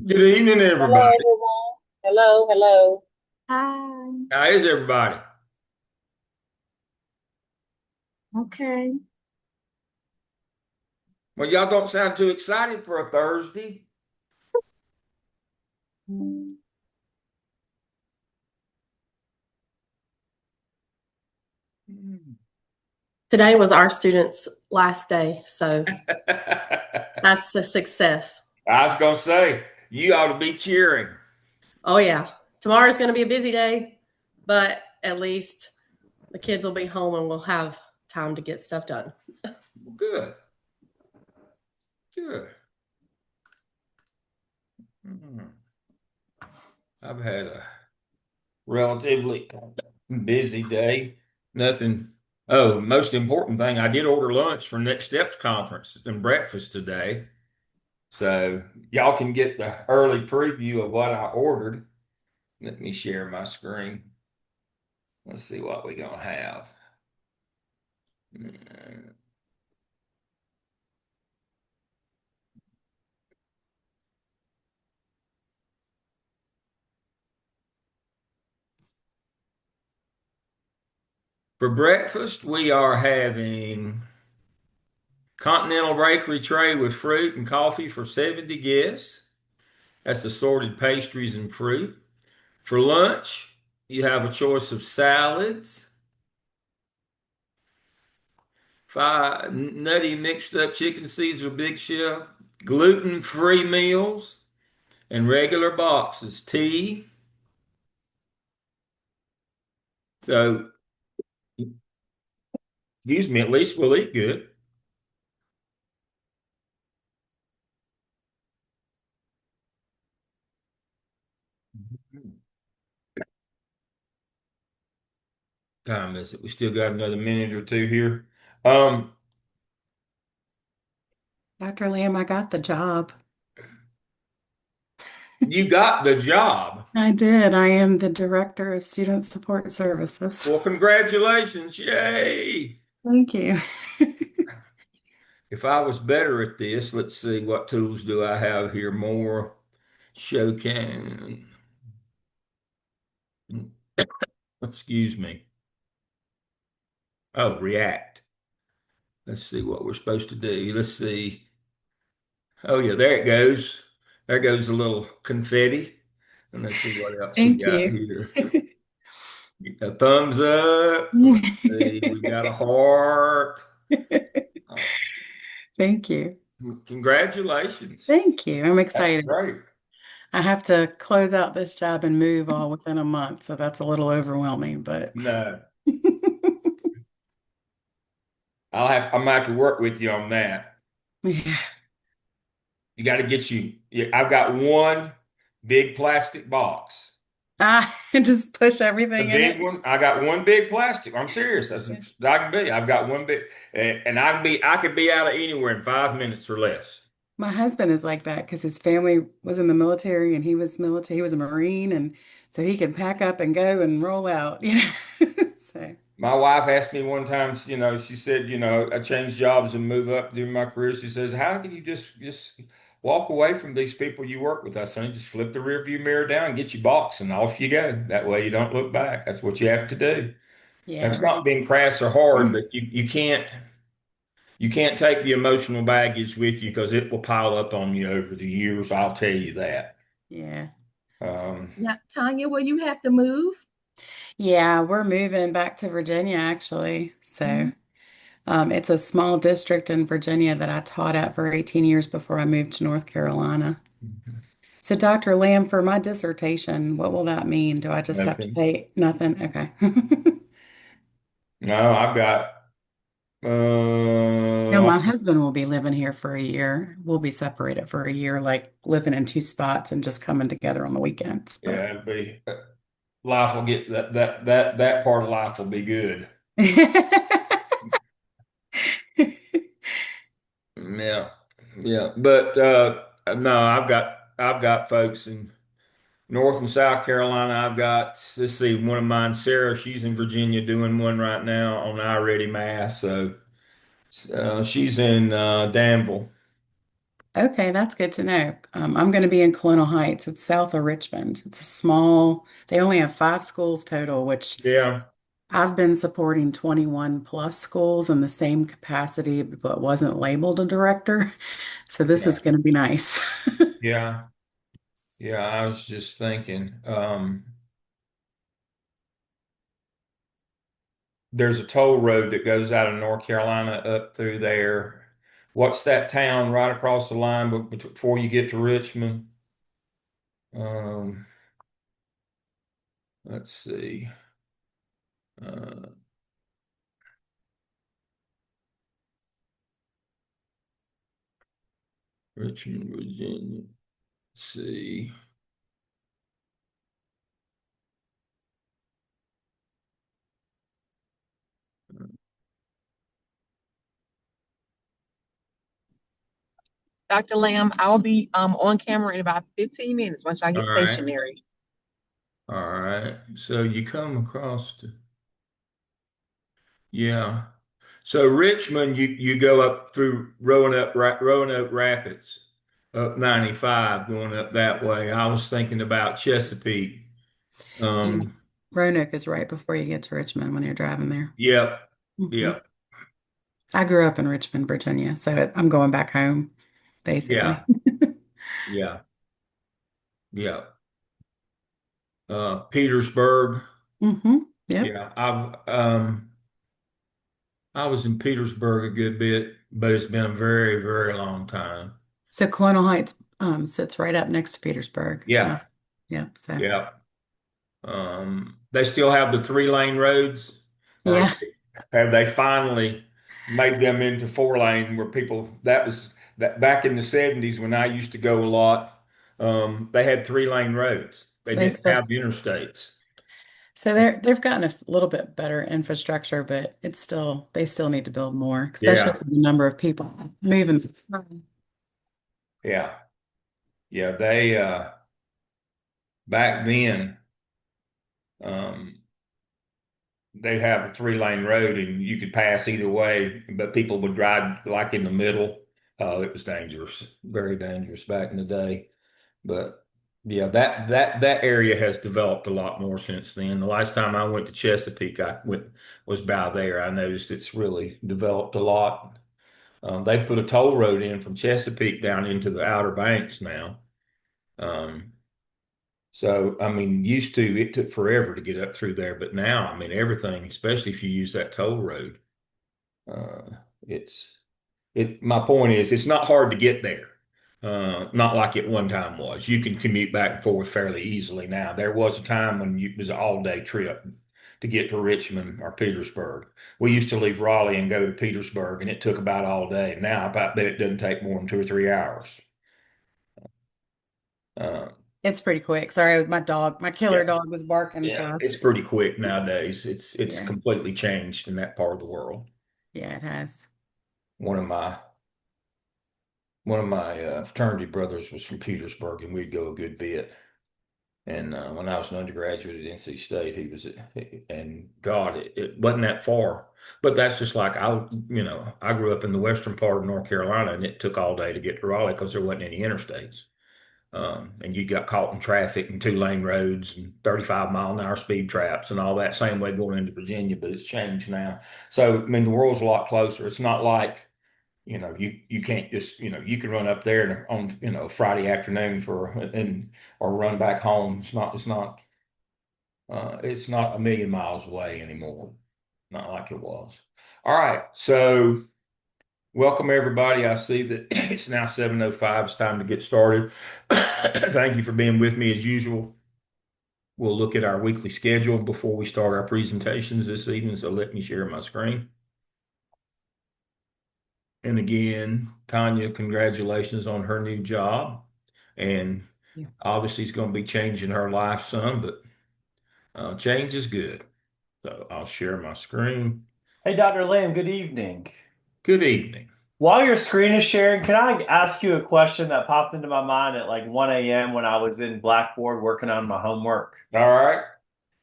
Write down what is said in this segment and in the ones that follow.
Good evening, Hello, everybody. everyone. Hello, hello. Hi. How is everybody? Okay. Well, y'all don't sound too excited for a Thursday. Hmm. Today was our students' last day, so I that's a success. was gonna say you ought to be cheering. Oh, yeah. Tomorrow's going to be a busy day, but at least the kids will be home and we'll have time to get stuff done. Good, good. Hmm. I've had a relatively busy day. Nothing. Oh, most important thing, I did order lunch for Next Steps conference and breakfast today. So y'all can get the early preview of what I ordered. Let me share my screen. Let's see what we're gonna have. For breakfast, we are having continental bakery tray with fruit and coffee for 70 guests. That's assorted pastries and fruit. For lunch, you have a choice of salads, five nutty mixed up chicken Caesar Big Chef, gluten-free meals, and regular boxes, tea. So, excuse me, at least we'll eat good. Time is it? We still got another minute or two here. Um, Dr. Lamb, I got the job. you got the job. I did. I am the Director of Student Support Services. Well, congratulations. Yay. Thank you. If I was better at this, let's see, what tools do I have here? More show can, excuse me. Oh, React. Let's see what we're supposed to do. Let's see. Oh, yeah, there it goes. There goes a little confetti. And let's see what else we Thank got you. here. A thumbs up. Let's see. We got a heart. Oh, Thank you. congratulations. Thank you. I'm That's excited. great. I have to close out this job and move all within a month, so that's a little overwhelming, but No, I'm gonna have to work with you on that. yeah. You got to get you. Yeah, I've got one big plastic box. Just push The everything in big it. one. I got one big plastic. I'm serious. That's Yeah. I can be. I've got one big, and I could be out of anywhere in 5 minutes or less. My husband is like that because his family was in the military and he was military, he was a Marine, and so he can pack up and go and roll out, you know. So My wife asked me one time, she said, I changed jobs and move up during my career. She says, "How can you just walk away from these people you work with?" I said, "Just flip the rearview mirror down, get your box, and off you go. That way you don't look back. That's what you have to do." And yeah, it's not being crass or hard, but you can't take the emotional baggage with you because it will pile up on you over the years. I'll tell you that. yeah. Um, Now, Tanya, will you have to move? Yeah, we're moving back to Virginia actually. So Mhm. it's a small district in Virginia that I taught at for 18 years before I moved to North Carolina. So, Dr. Lamb, for my dissertation, what will that mean? Do I just have to nothing. pay nothing? Okay. No, I've got. No, Uh, my husband will be living here for a year. We'll be separated for a year, like living in two spots and just coming together on the weekends. But yeah, it'll be life will get that part of life will be good. Yeah, yeah. But no, I've got folks in North and South Carolina. I've got, let's see, one of mine, Sarah, she's in Virginia doing one right now on iReady Math. So she's in Danville. Okay, that's good to know. I'm going to be in Colonel Heights. It's south of Richmond. It's a small, they only have 5 schools total, which Yeah. I've been supporting 21 plus schools in the same capacity, but wasn't labeled a director. So this Yeah. is going to be nice. Yeah. Yeah. I was just thinking, there's a toll road that goes out of North Carolina up through there. What's that town right across the line before you get to Richmond? Um, let's see. Uh, Richmond, Virginia. Let's see. Dr. Lamb, I'll be on camera in about 15 minutes once I All get right. stationary. All right. So you come across to, yeah. So Richmond, you go up through Roanoke Rapids, up 95, going up that way. I was thinking about Chesapeake. Yeah. Um, Roanoke is right before you get to Richmond when you're driving there. yep, hmm yep, I grew up in Richmond, Virginia, so I'm going back home, yeah, basically. yeah, yeah. Petersburg. Yep. Yeah, I was in Petersburg a good bit, but it's been a very, very long time. So Colonial Heights sits right up next to Petersburg. Yeah, Yep. So yeah. They still have the 3-lane roads, or yeah, have they finally made them into 4-lane where people, that was that back in the 70s when I used to go a lot, they had 3-lane roads. They they didn't still have interstates. so they've gotten a little bit better infrastructure, but it's still they still need to build more, especially Yeah, for the number of people moving. yeah, yeah. They back then, um, they'd have a 3-lane road and you could pass either way, but people would drive like in the middle. It was dangerous, very dangerous back in the day. But yeah, that area has developed a lot more since then. The last time I went to Chesapeake, I went was by there. I noticed it's really developed a lot. They've put a toll road in from Chesapeake down into the Outer Banks now. Um, so I mean, used to it took forever to get up through there, but now I mean everything, especially if you use that toll road, uh, it's it. My point is, it's not hard to get there. Not like it one time was. You can commute back and forth fairly easily now. There was a time when it was an all-day trip to get to Richmond or Petersburg. We used to leave Raleigh and go to Petersburg, and it took about all day. Now I bet it doesn't take more than 2 or 3 hours. Uh, It's pretty quick. Sorry, my dog, my yeah, killer dog was barking, so yeah, it's pretty quick nowadays. It's yeah, completely changed in that part of the world. yeah, it has. One of my fraternity brothers was from Petersburg, and we'd go a good bit. And when I was an undergraduate at NC State, he was and God, it wasn't that far. But that's just like I grew up in the western part of North Carolina, and it took all day to get to Raleigh because there wasn't any interstates. And you got caught in traffic and 2-lane roads and 35-mile-an-hour speed traps and all that same way going into Virginia, but it's changed now. So, I mean, the world's a lot closer. It's not like you can't just you can run up there and on Friday afternoon for and or run back home. It's not a million miles away anymore. Not like it was. All right, so welcome everybody. I see that it's now 7:05. It's time to get started. Thank you for being with me as usual. We'll look at our weekly schedule before we start our presentations this evening. So let me share my screen. And again, Tanya, congratulations on her new job. And Yeah. obviously, it's going to be changing her life some, but change is good. So I'll share my screen. Hey, Dr. Lamb, good evening. Good evening. While your screen is sharing, can I ask you a question that popped into my mind at like 1 a.m. when I was in Blackboard working on my homework? All right.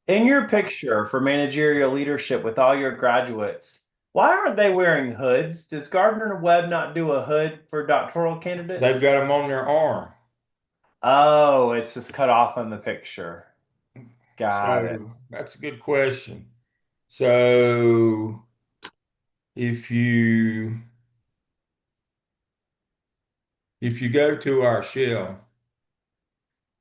In your picture for managerial leadership with all your graduates, Why aren't they wearing hoods? Does Gardner Webb not do a hood for doctoral candidates? They've got them on their arm. Oh, it's just cut off in the picture. Got it. So that's a good question. So if you if you go to our shell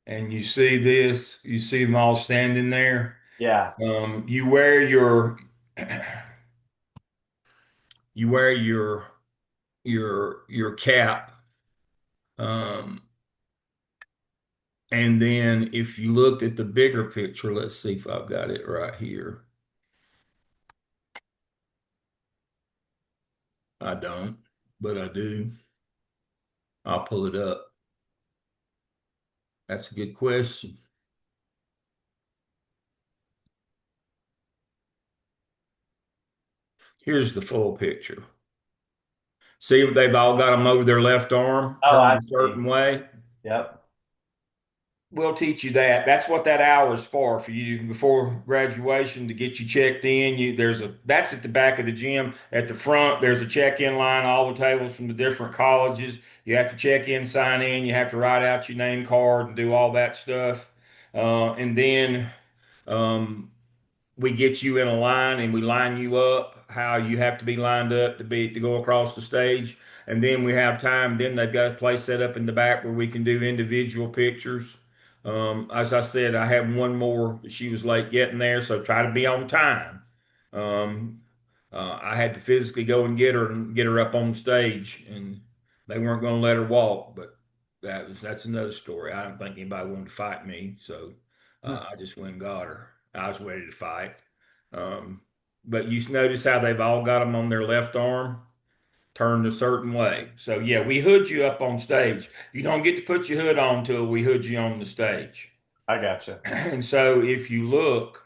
and you see this, you see them all standing there. Yeah. You wear your you wear your cap. Um, and then if you looked at the bigger picture, let's see if I've got it right here. I don't, but I do. I'll pull it up. That's a good question. Here's the full picture. See, they've all got them over their left arm Oh, turned I a certain see. way. Yep. We'll teach you that. That's what that hour is for you before graduation to get you checked in. That's at the back of the gym. At the front, there's a check-in line, all the tables from the different colleges. You have to check in, sign in, you have to write out your name card and do all that stuff. And then um, we get you in a line and we line you up how you have to be lined up to go across the stage. And then we have time. Then they've got a place set up in the back where we can do individual pictures. As I said, I have one more, but she was late getting there, so try to be on time. Um, I had to physically go and get her up on stage, and they weren't going to let her walk. But that's another story. I don't think anybody wanted to fight me, so I just went and got her. I was ready to fight. Um, but you notice how they've all got them on their left arm turned a certain way. So yeah, we hood you up on stage. You don't get to put your hood on till we hood you on the stage. I gotcha. And so if you look,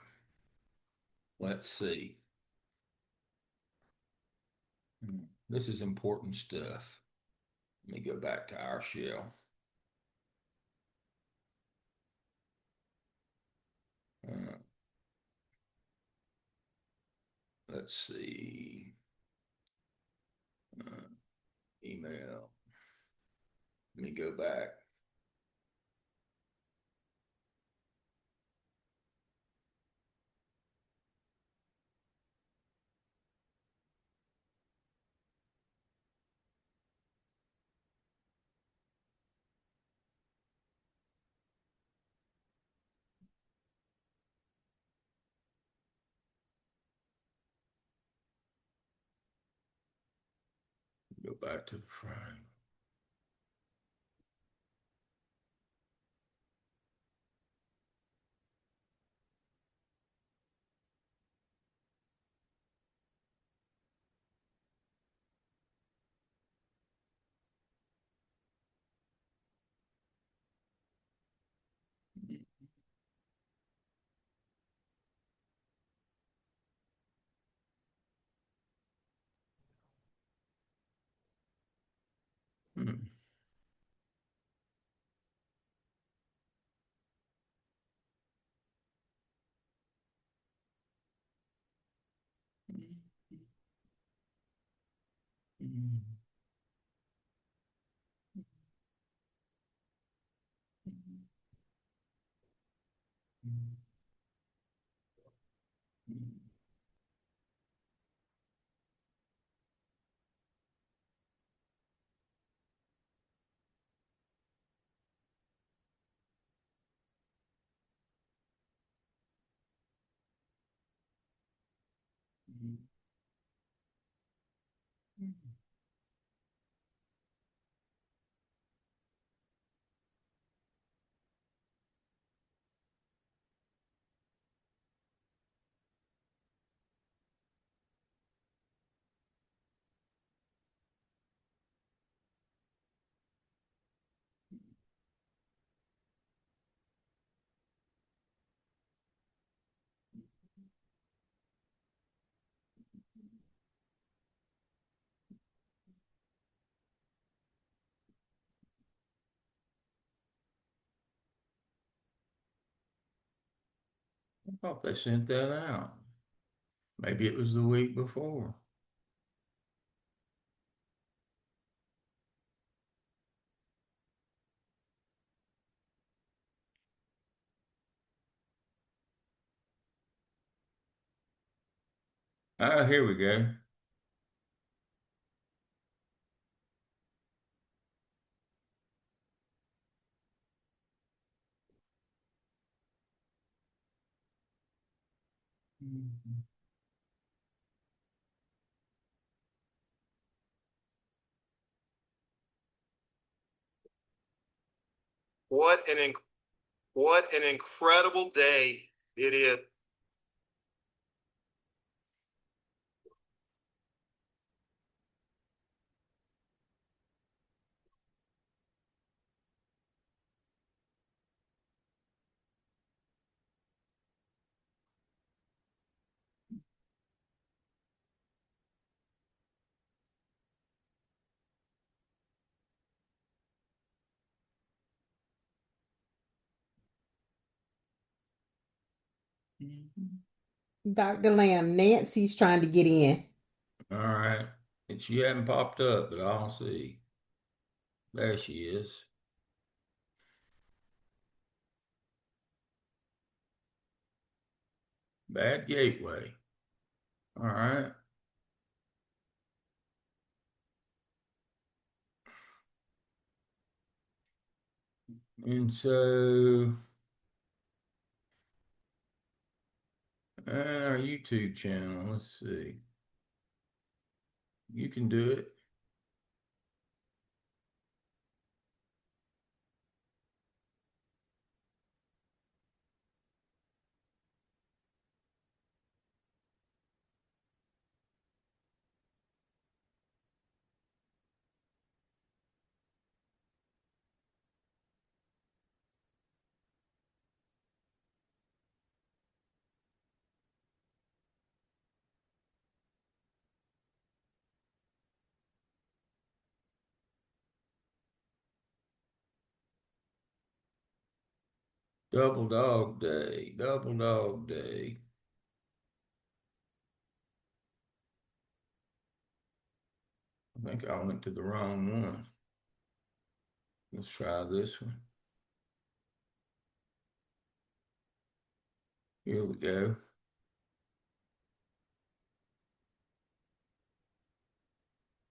let's see. This is important stuff. Let me go back to our shell. Uh, let's see. Uh, email. Let me go back. Go back to the frame. Hmm. I thought they sent that out. Maybe it was the week before. Oh, here we go. What an inc what an incredible day it is. Dr. Lamb, Nancy's trying to get in. All right. She hadn't popped up, but I'll see. There she is. Bad gateway. All right. And so, our YouTube channel, let's see. You can do it. Double Dog Day. Double Dog Day. I think I went to the wrong one. Let's try this one. Here we go.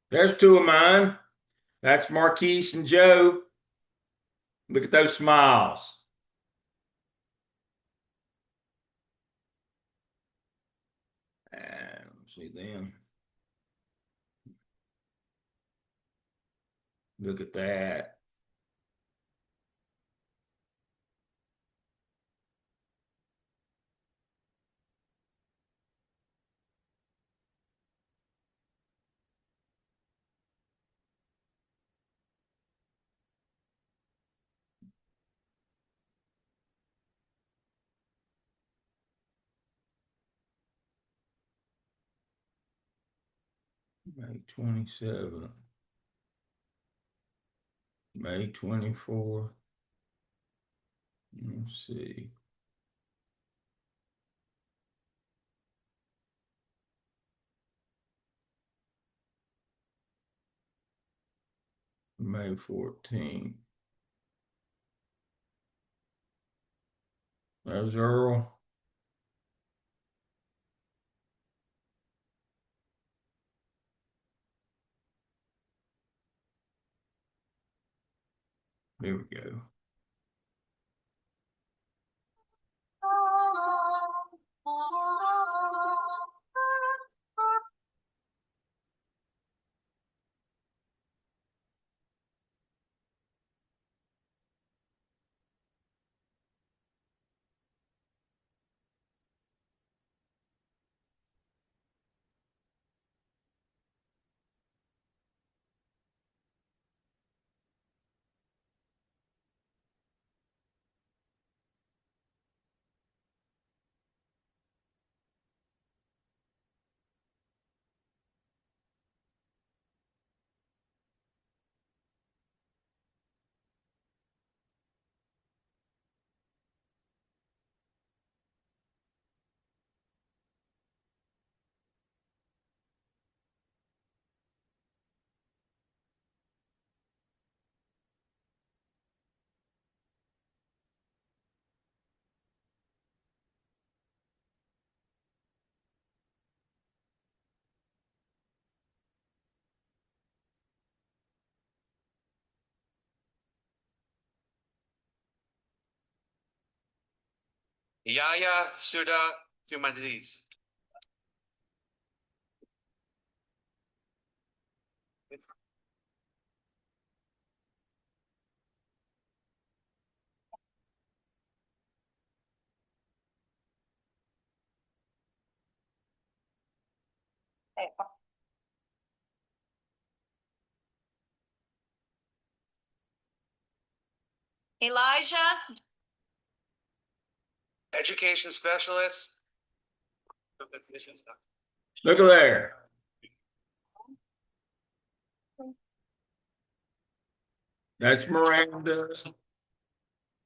There's two of mine. That's Marquise and Joe. Look at those smiles. See them. Look at that. May 27th. May 24th. Let's see. May 14th. There's Earl. There we go. Yaya sudah humanities. Elijah, Education specialist. Look at there. That's Miranda.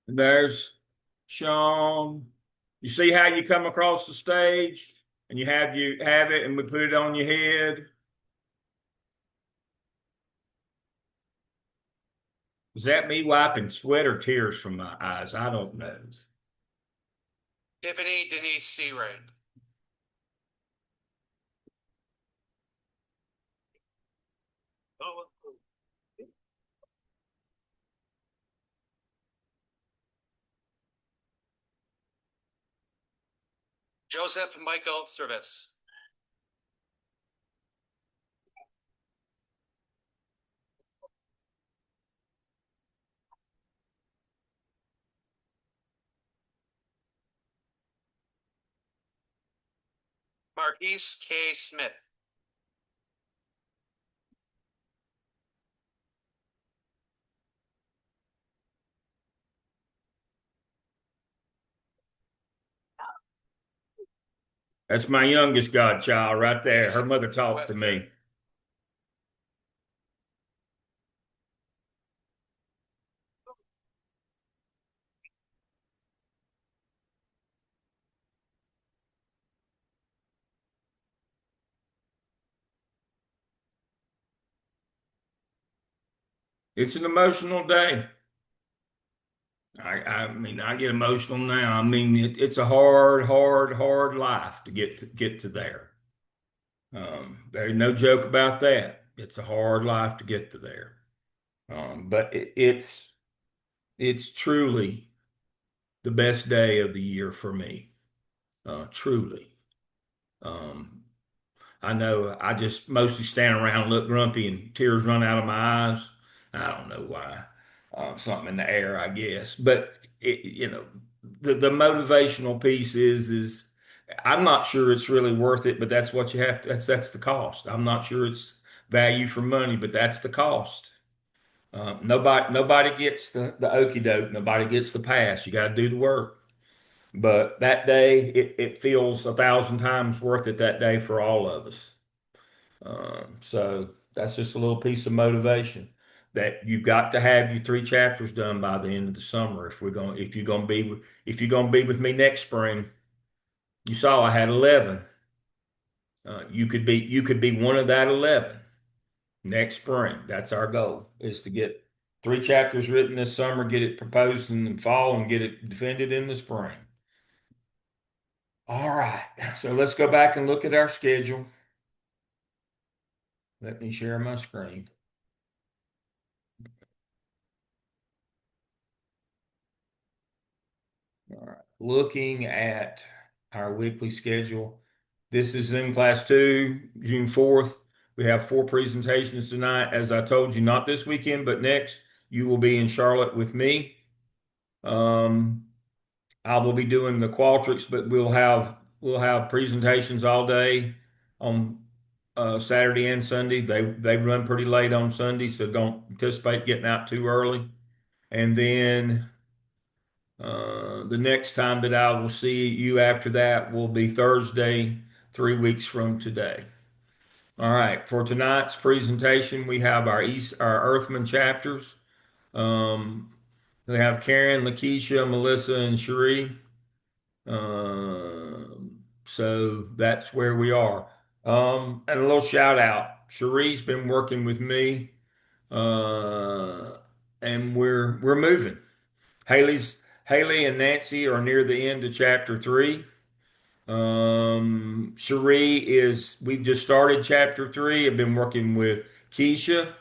There's Sean. You see how you come across the stage and you have it and we put it on your head? Is that me wiping sweat or tears from my eyes? I don't know. Tiffany Denise Searing. Joseph Michael Service. Marquise K. Smith. That's my youngest godchild right there. Her mother talked to me. It's an emotional day. I mean, I get emotional now. I mean, it's a hard life to get to there. There's no joke about that. It's a hard life to get to there. But it's truly the best day of the year for me. Truly. Um, I know I just mostly stand around and look grumpy and tears run out of my eyes. I don't know why. Something in the air, I guess. But the motivational piece is I'm not sure it's really worth it, but that's what you have to, that's the cost. I'm not sure it's value for money, but that's the cost. Nobody gets the okey doke. Nobody gets the pass. You got to do the work. But that day, it feels 1,000 times worth it that day for all of us. So that's just a little piece of motivation that you've got to have your 3 chapters done by the end of the summer. If you're gonna be with me next spring, you saw I had 11. You could be one of that 11 next spring. That's our goal is to get 3 chapters written this summer, get it proposed in the fall, and get it defended in the spring. All right, so let's go back and look at our schedule. Let me share my screen. All right. Looking at our weekly schedule, this is Zoom class 2, June 4th. We have 4 presentations tonight. As I told you, not this weekend, but next, you will be in Charlotte with me. I will be doing the Qualtrics, but we'll have presentations all day on Saturday and Sunday. They run pretty late on Sunday, so don't anticipate getting out too early. And then the next time that I will see you after that will be Thursday, 3 weeks from today. All right, for tonight's presentation, we have our Earthman chapters. We have Karen, Lakeisha, Melissa, and Cherie. So that's where we are. And a little shout out. Cherie's been working with me, and we're moving. Haley and Nancy are near the end of chapter 3. We've just started chapter 3. I've been working with Keisha.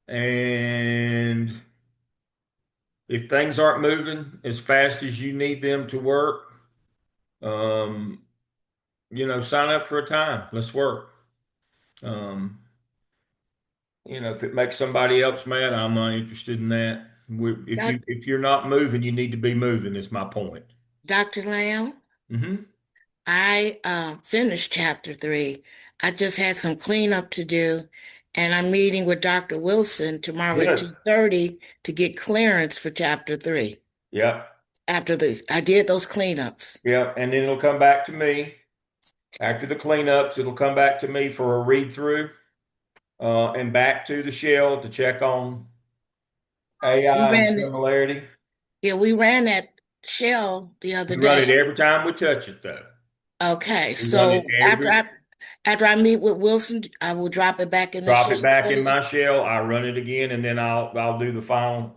And if things aren't moving as fast as you need them to work, um, sign up for a time. Let's work. Um, if it makes somebody else mad, I'm not interested in that. Doc, If you're not moving, you need to be moving. Is my point. Dr. Lamb, Hmm. I finished chapter 3. I just had some cleanup to do, and I'm meeting with Dr. Wilson tomorrow at Good. 2:30 to get clearance for chapter 3. Yep. I did those cleanups. Yep. And then it'll come back to me after the cleanups. It'll come back to me for a read through, and back to the shell to check on We AI and ran it. similarity. Yeah, we ran that shell the other We run it day. every time we touch it, though. Okay, We run it so every after I meet with Wilson, I will drop it back in the Drop it shell back for in you. my shell. I run it again, and then I'll do the final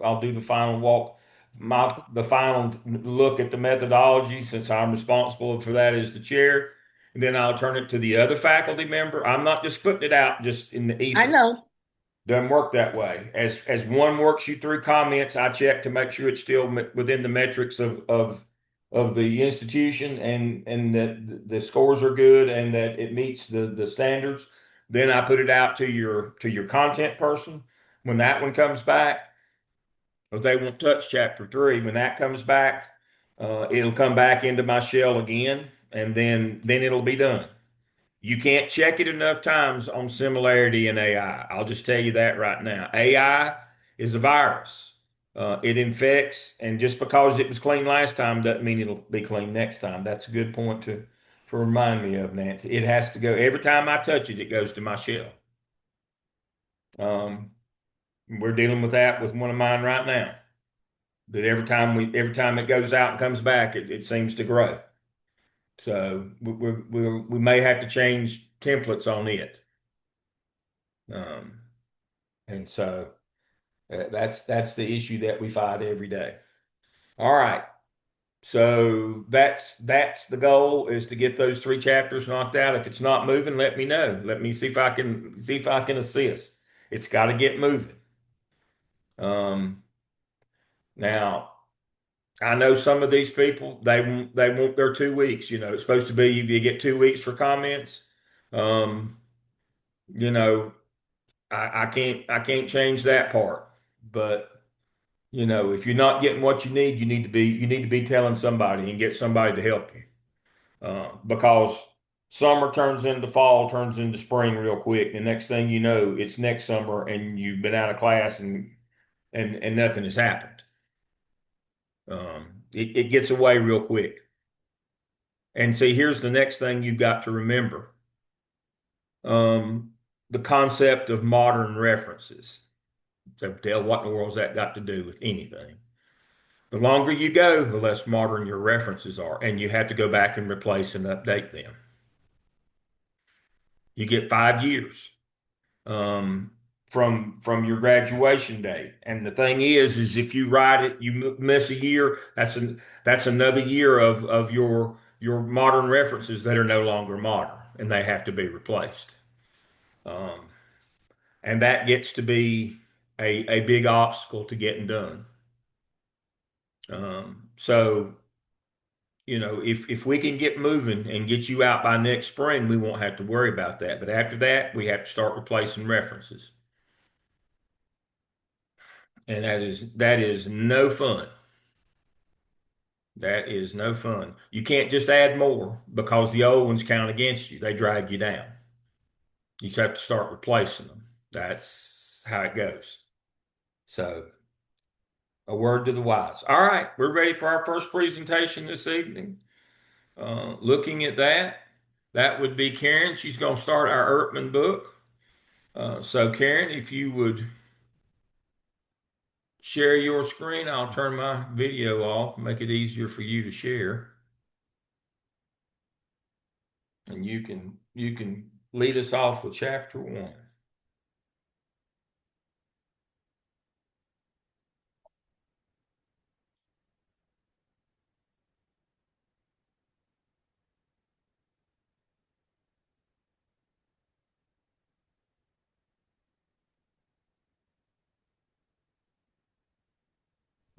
walk. The final look at the methodology, since I'm responsible for that as the chair. And then I'll turn it to the other faculty member. I'm not just putting it out just in the I ether. know. Doesn't work that way. As one works you through comments, I check to make sure it's still within the metrics of the institution, and that the scores are good and that it meets the standards. Then I put it out to your content person. When that one comes back, if they won't touch chapter 3, when that comes back, it'll come back into my shell again, and then it'll be done. You can't check it enough times on similarity in AI. I'll just tell you that right now. AI is a virus. It infects, and just because it was clean last time doesn't mean it'll be clean next time. That's a good point to remind me of, Nancy. It has to go every time I touch it, it goes to my shell. Um, we're dealing with that with one of mine right now. That every time it goes out and comes back, it seems to grow. So we may have to change templates on it. Um, And so that's the issue that we fight every day. All right. So that's the goal, is to get those 3 chapters knocked out. If it's not moving, let me know. Let me see if I can assist. It's got to get moving. Um, Now I know some of these people, they want their 2 weeks. It's supposed to be you get 2 weeks for comments. Um, you know, I can't change that part, but if you're not getting what you need to be telling somebody and get somebody to help you. Because summer turns into fall, turns into spring real quick. The next thing you know, it's next summer and you've been out of class, and nothing has happened. It gets away real quick. And see, here's the next thing you've got to remember. The concept of modern references. So, Dale, what in the world's that got to do with anything? The longer you go, the less modern your references are, and you have to go back and replace and update them. You get 5 years, from your graduation date, and the thing is if you write it, you miss a year. That's another year of your modern references that are no longer modern, and they have to be replaced. Um, and that gets to be a big obstacle to getting done. So if we can get moving and get you out by next spring, we won't have to worry about that. But after that, we have to start replacing references. And that is no fun. That is no fun. You can't just add more because the old ones count against you. They drag you down. You just have to start replacing them. That's how it goes. So, a word to the wise. All right, we're ready for our first presentation this evening. Looking at that would be Karen. She's going to start our Ertman book. So, Karen, if you would share your screen, I'll turn my video off, make it easier for you to share. And you can lead us off with chapter 1.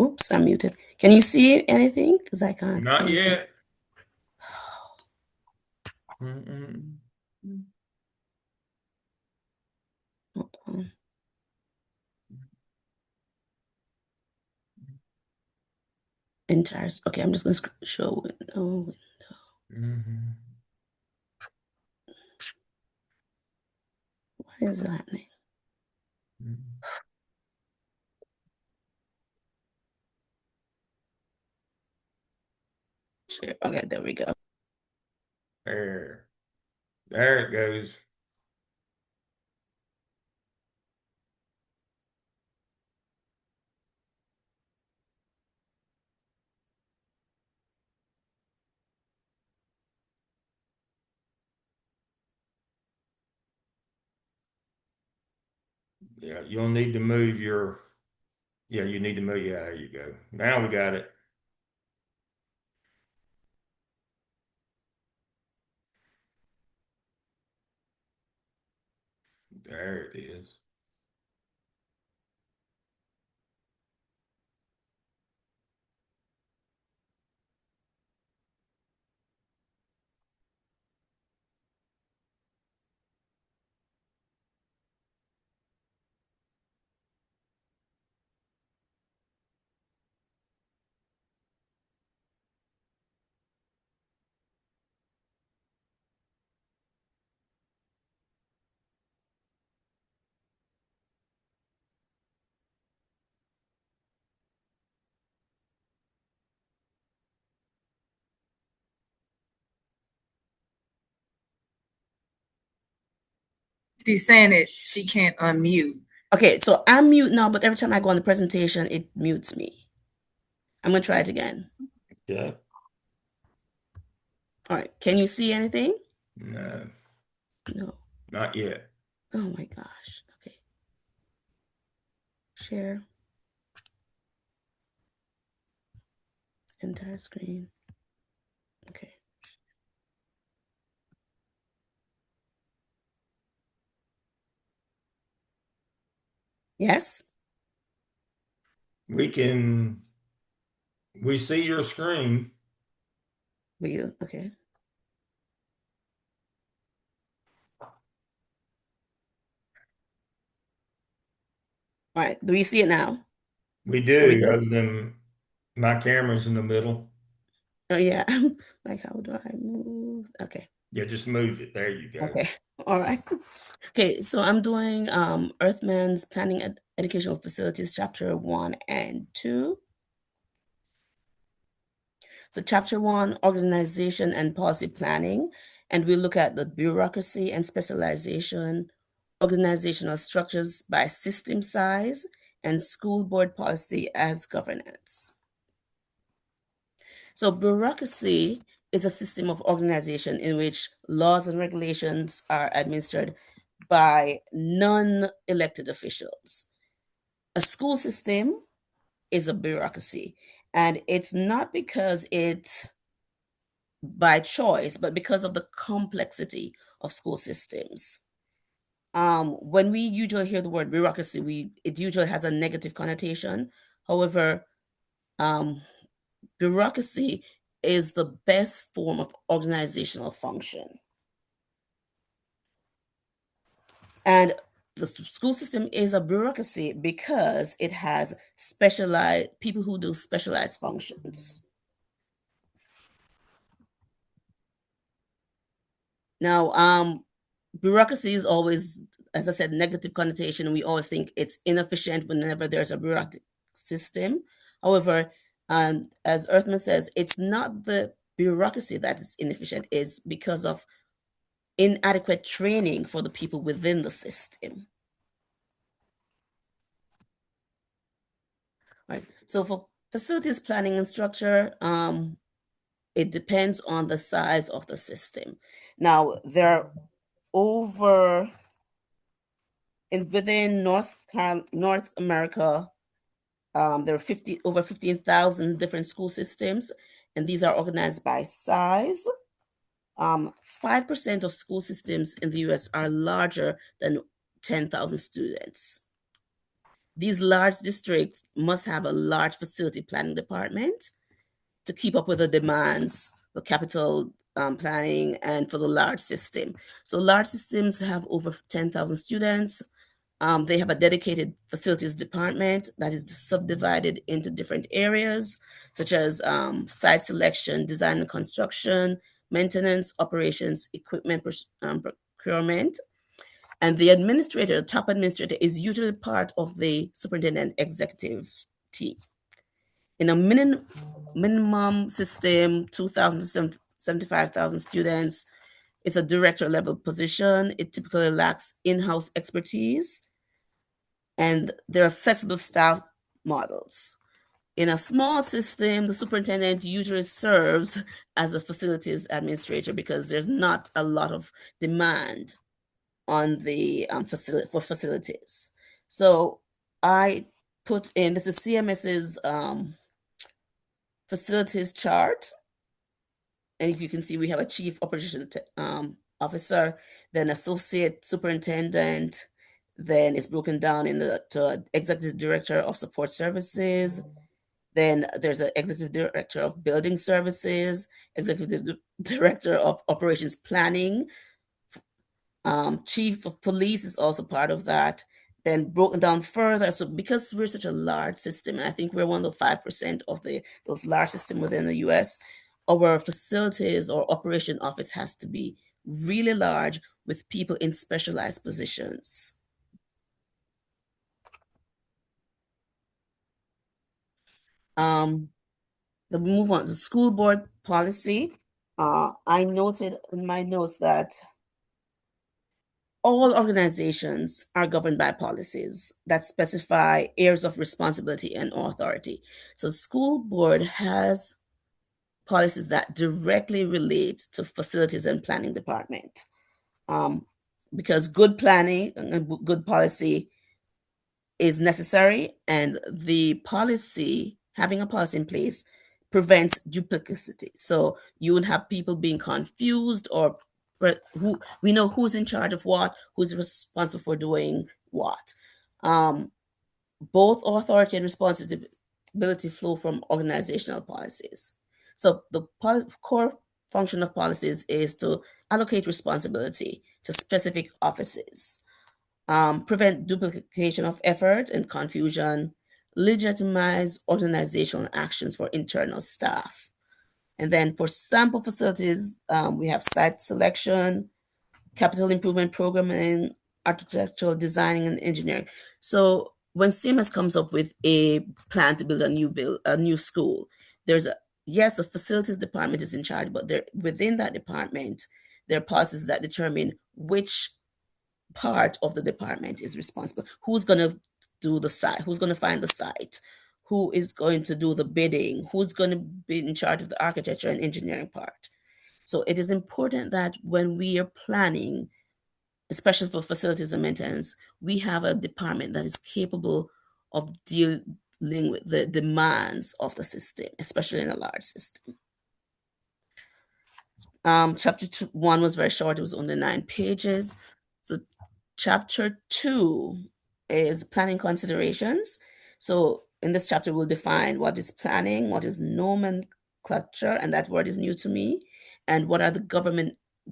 Oops. Oops, I'm muted. Can you see anything? Because I can't Not see. yet. Mm-mm. Hold on. Entire. Okay, I'm just going to show it. Oh, Mhm. what is happening? Mhm. Sure. Okay, there we go. There. There it goes. Yeah, you'll need to move your, yeah, you need to move, yeah, there you go. Now we got it. There it is. She's saying that she can't unmute. Okay, so I'm mute now, but every time I go on the presentation, it mutes me. I'm going to try it again. Yeah. All right. Can you see anything? No, No. not yet. Oh my gosh. Okay. Share. Entire screen. Okay. Yes. We see your screen. Okay. All right. Do we see it now? We So we do, good? other than my camera's in the middle. Oh yeah. Like, how do I move? Okay. Yeah, just move it. There you go. Okay. All right. Okay. So I'm doing Earthman's Planning Educational Facilities, Chapter 1 and 2. So Chapter 1, Organization and Policy Planning. And we look at the bureaucracy and specialization, organizational structures by system size, and school board policy as governance. So bureaucracy is a system of organization in which laws and regulations are administered by non-elected officials. A school system is a bureaucracy, and it's not because it's by choice, but because of the complexity of school systems. When we usually hear the word bureaucracy, it usually has a negative connotation. However, bureaucracy is the best form of organizational function. And the school system is a bureaucracy because it has specialized people who do specialized functions. Now, bureaucracy is always, as I said, negative connotation. We always think it's inefficient whenever there's a bureaucratic system. However, as Earthman says, it's not the bureaucracy that is inefficient, it's because of inadequate training for the people within the system. Right. So for facilities planning and structure, it depends on the size of the system. Now, there are within North America, there are over 15,000 different school systems, and these are organized by size. 5% of school systems in the US are larger than 10,000 students. these large districts must have a large facility planning department to keep up with the demands, the capital planning, and for the large system. So large systems have over 10,000 students. They have a dedicated facilities department that is subdivided into different areas, such as site selection, design and construction, maintenance, operations, equipment procurement. And the administrator, the top administrator, is usually part of the superintendent executive team. In a minimum system, 2,000 to 75,000 students, it's a director level position. It typically lacks in-house expertise, and there are flexible staff models. In a small system, the superintendent usually serves as a facilities administrator because there's not a lot of demand on the facilities. So I put in, this is CMS's facilities chart. And if you can see, we have a chief operation officer, then associate superintendent, then it's broken down to executive director of support services. Then there's an executive director of building services, executive director of operations planning. Chief of police is also part of that. Then broken down further. So because we're such a large system, and I think we're one of the 5% of those large systems within the US, our facilities or operation office has to be really large with people in specialized positions. The move on to school board policy. I noted in my notes that all organizations are governed by policies that specify areas of responsibility and authority. So school board has policies that directly relate to facilities and planning department. Because good planning and good policy is necessary, and the policy, having a policy in place, prevents duplicity. So you would have people being confused, or who we know who's in charge of what, who's responsible for doing what. Both authority and responsibility flow from organizational policies. So the core function of policies is to allocate responsibility to specific offices, prevent duplication of effort and confusion, legitimize organizational actions for internal staff. And then for sample facilities, we have site selection, capital improvement programming, architectural designing, and engineering. So when CMS comes up with a plan to build a new school, there's yes, the facilities department is in charge, but within that department, there are policies that determine which part of the department is responsible. Who's going to do the site? Who's going to find the site? Who is going to do the bidding? Who's going to be in charge of the architecture and engineering part? So it is important that when we are planning, especially for facilities and maintenance, we have a department that is capable of dealing with the demands of the system, especially in a large system. Chapter 1 was very short. It was only 9 pages. So chapter 2 is planning considerations. So in this chapter, we'll define what is planning, what is nomenclature, and that word is new to me, and what are the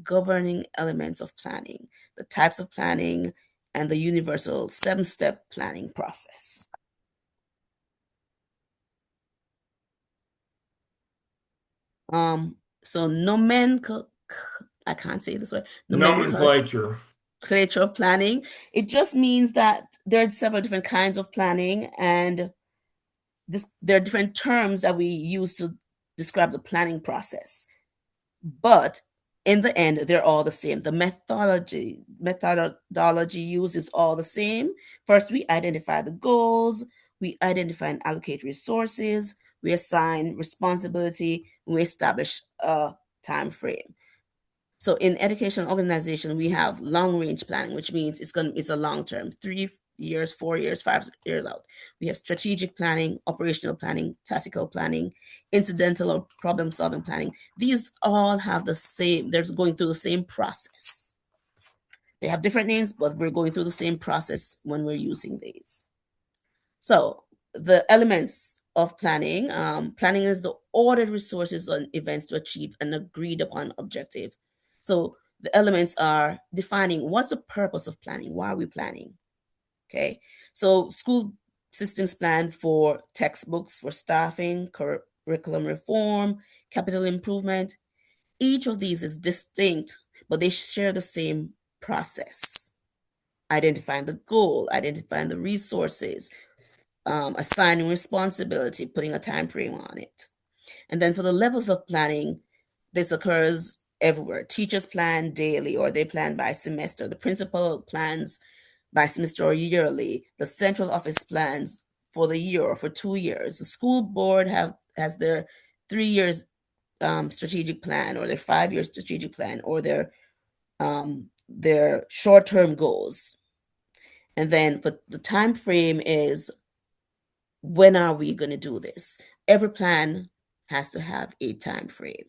governing elements of planning, the types of planning, and the universal 7-step planning process. So I can't say this word. Nomenclature of planning. It just means that there are several different kinds of planning, and there are different terms that we use to describe the planning process. But in the end, they're all the same. The methodology used is all the same. First, we identify the goals, we identify and allocate resources, we assign responsibility, we establish a time frame. So in education organization, we have long-range planning, which means it's a long-term, 3 years, 4 years, 5 years out. We have strategic planning, operational planning, tactical planning, incidental or problem-solving planning. These all have the same, they're going through the same process. They have different names, but we're going through the same process when we're using these. So the elements of planning. Planning is the ordered resources on events to achieve an agreed upon objective. So the elements are defining what's the purpose of planning. Why are we planning? Okay. So school systems plan for textbooks, for staffing, curriculum reform, capital improvement. Each of these is distinct, but they share the same process. Identifying the goal, identifying the resources, assigning responsibility, putting a time frame on it. And then for the levels of planning, this occurs everywhere. Teachers plan daily or they plan by semester. The principal plans by semester or yearly. The central office plans for the year or for 2 years. The school board has their 3 years strategic plan or their 5 year strategic plan or their short-term goals. And then for the time frame is, when are we going to do this? Every plan has to have a time frame.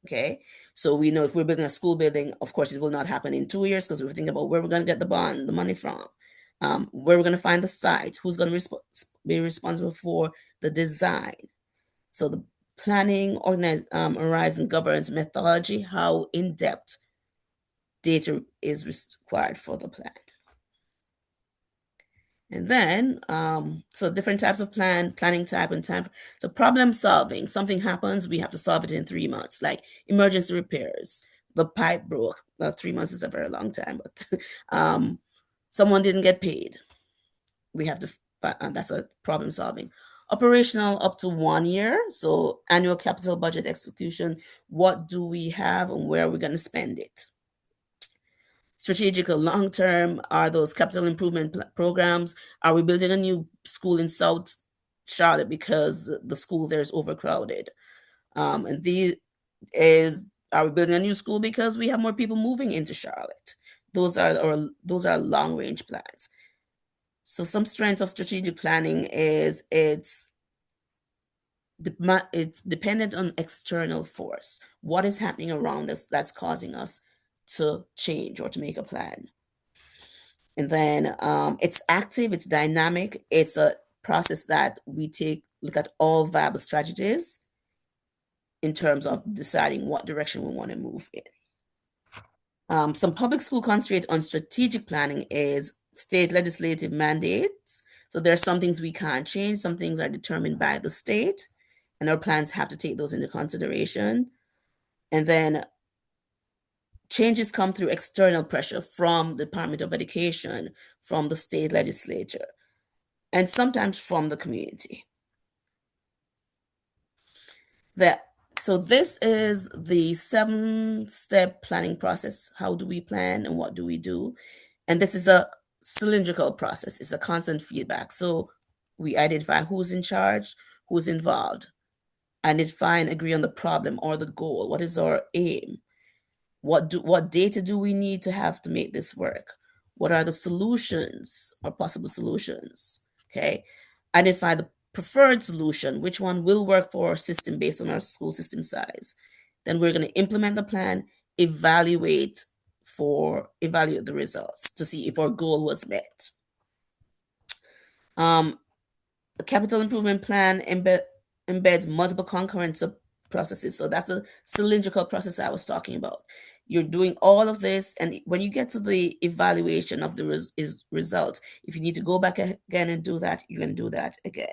Okay. So we know if we're building a school building, of course, it will not happen in 2 years because we're thinking about where we're going to get the money from, where we're going to find the site, who's going to be responsible for the design. So the planning, horizon governs methodology, how in depth data is required for the plan. And then, so different types of planning type and time. So problem solving, something happens, we have to solve it in 3 months, like emergency repairs. The pipe broke. 3 months is a very long time, but someone didn't get paid. We have to, that's a problem solving. Operational up to 1 year. So annual capital budget execution. What do we have and where are we going to spend it? Strategic or long term are those capital improvement programs. Are we building a new school in South Charlotte because the school there is overcrowded? Are we building a new school because we have more people moving into Charlotte? Those are long range plans. So some strengths of strategic planning is it's dependent on external force. What is happening around us that's causing us to change or to make a plan? And then it's active, it's dynamic, it's a process that we look at all viable strategies in terms of deciding what direction we want to move in. Some public school constraint on strategic planning is state legislative mandates. So there are some things we can't change, some things are determined by the state, and our plans have to take those into consideration. And then changes come through external pressure from the Department of Education, from the state legislature, and sometimes from the community. So this is the 7-step planning process. How do we plan and what do we do? And this is a cylindrical process. It's a constant feedback. So we identify who's in charge, who's involved, identify and agree on the problem or the goal. What is our aim? What data do we need to have to make this work? What are the solutions or possible solutions? Okay. Identify the preferred solution, which one will work for our system based on our school system size. Then we're going to implement the plan, evaluate the results to see if our goal was met. A capital improvement plan embeds multiple concurrent processes. So that's a cylindrical process I was talking about. You're doing all of this, and when you get to the evaluation of the results, if you need to go back again and do that, you're going to do that again.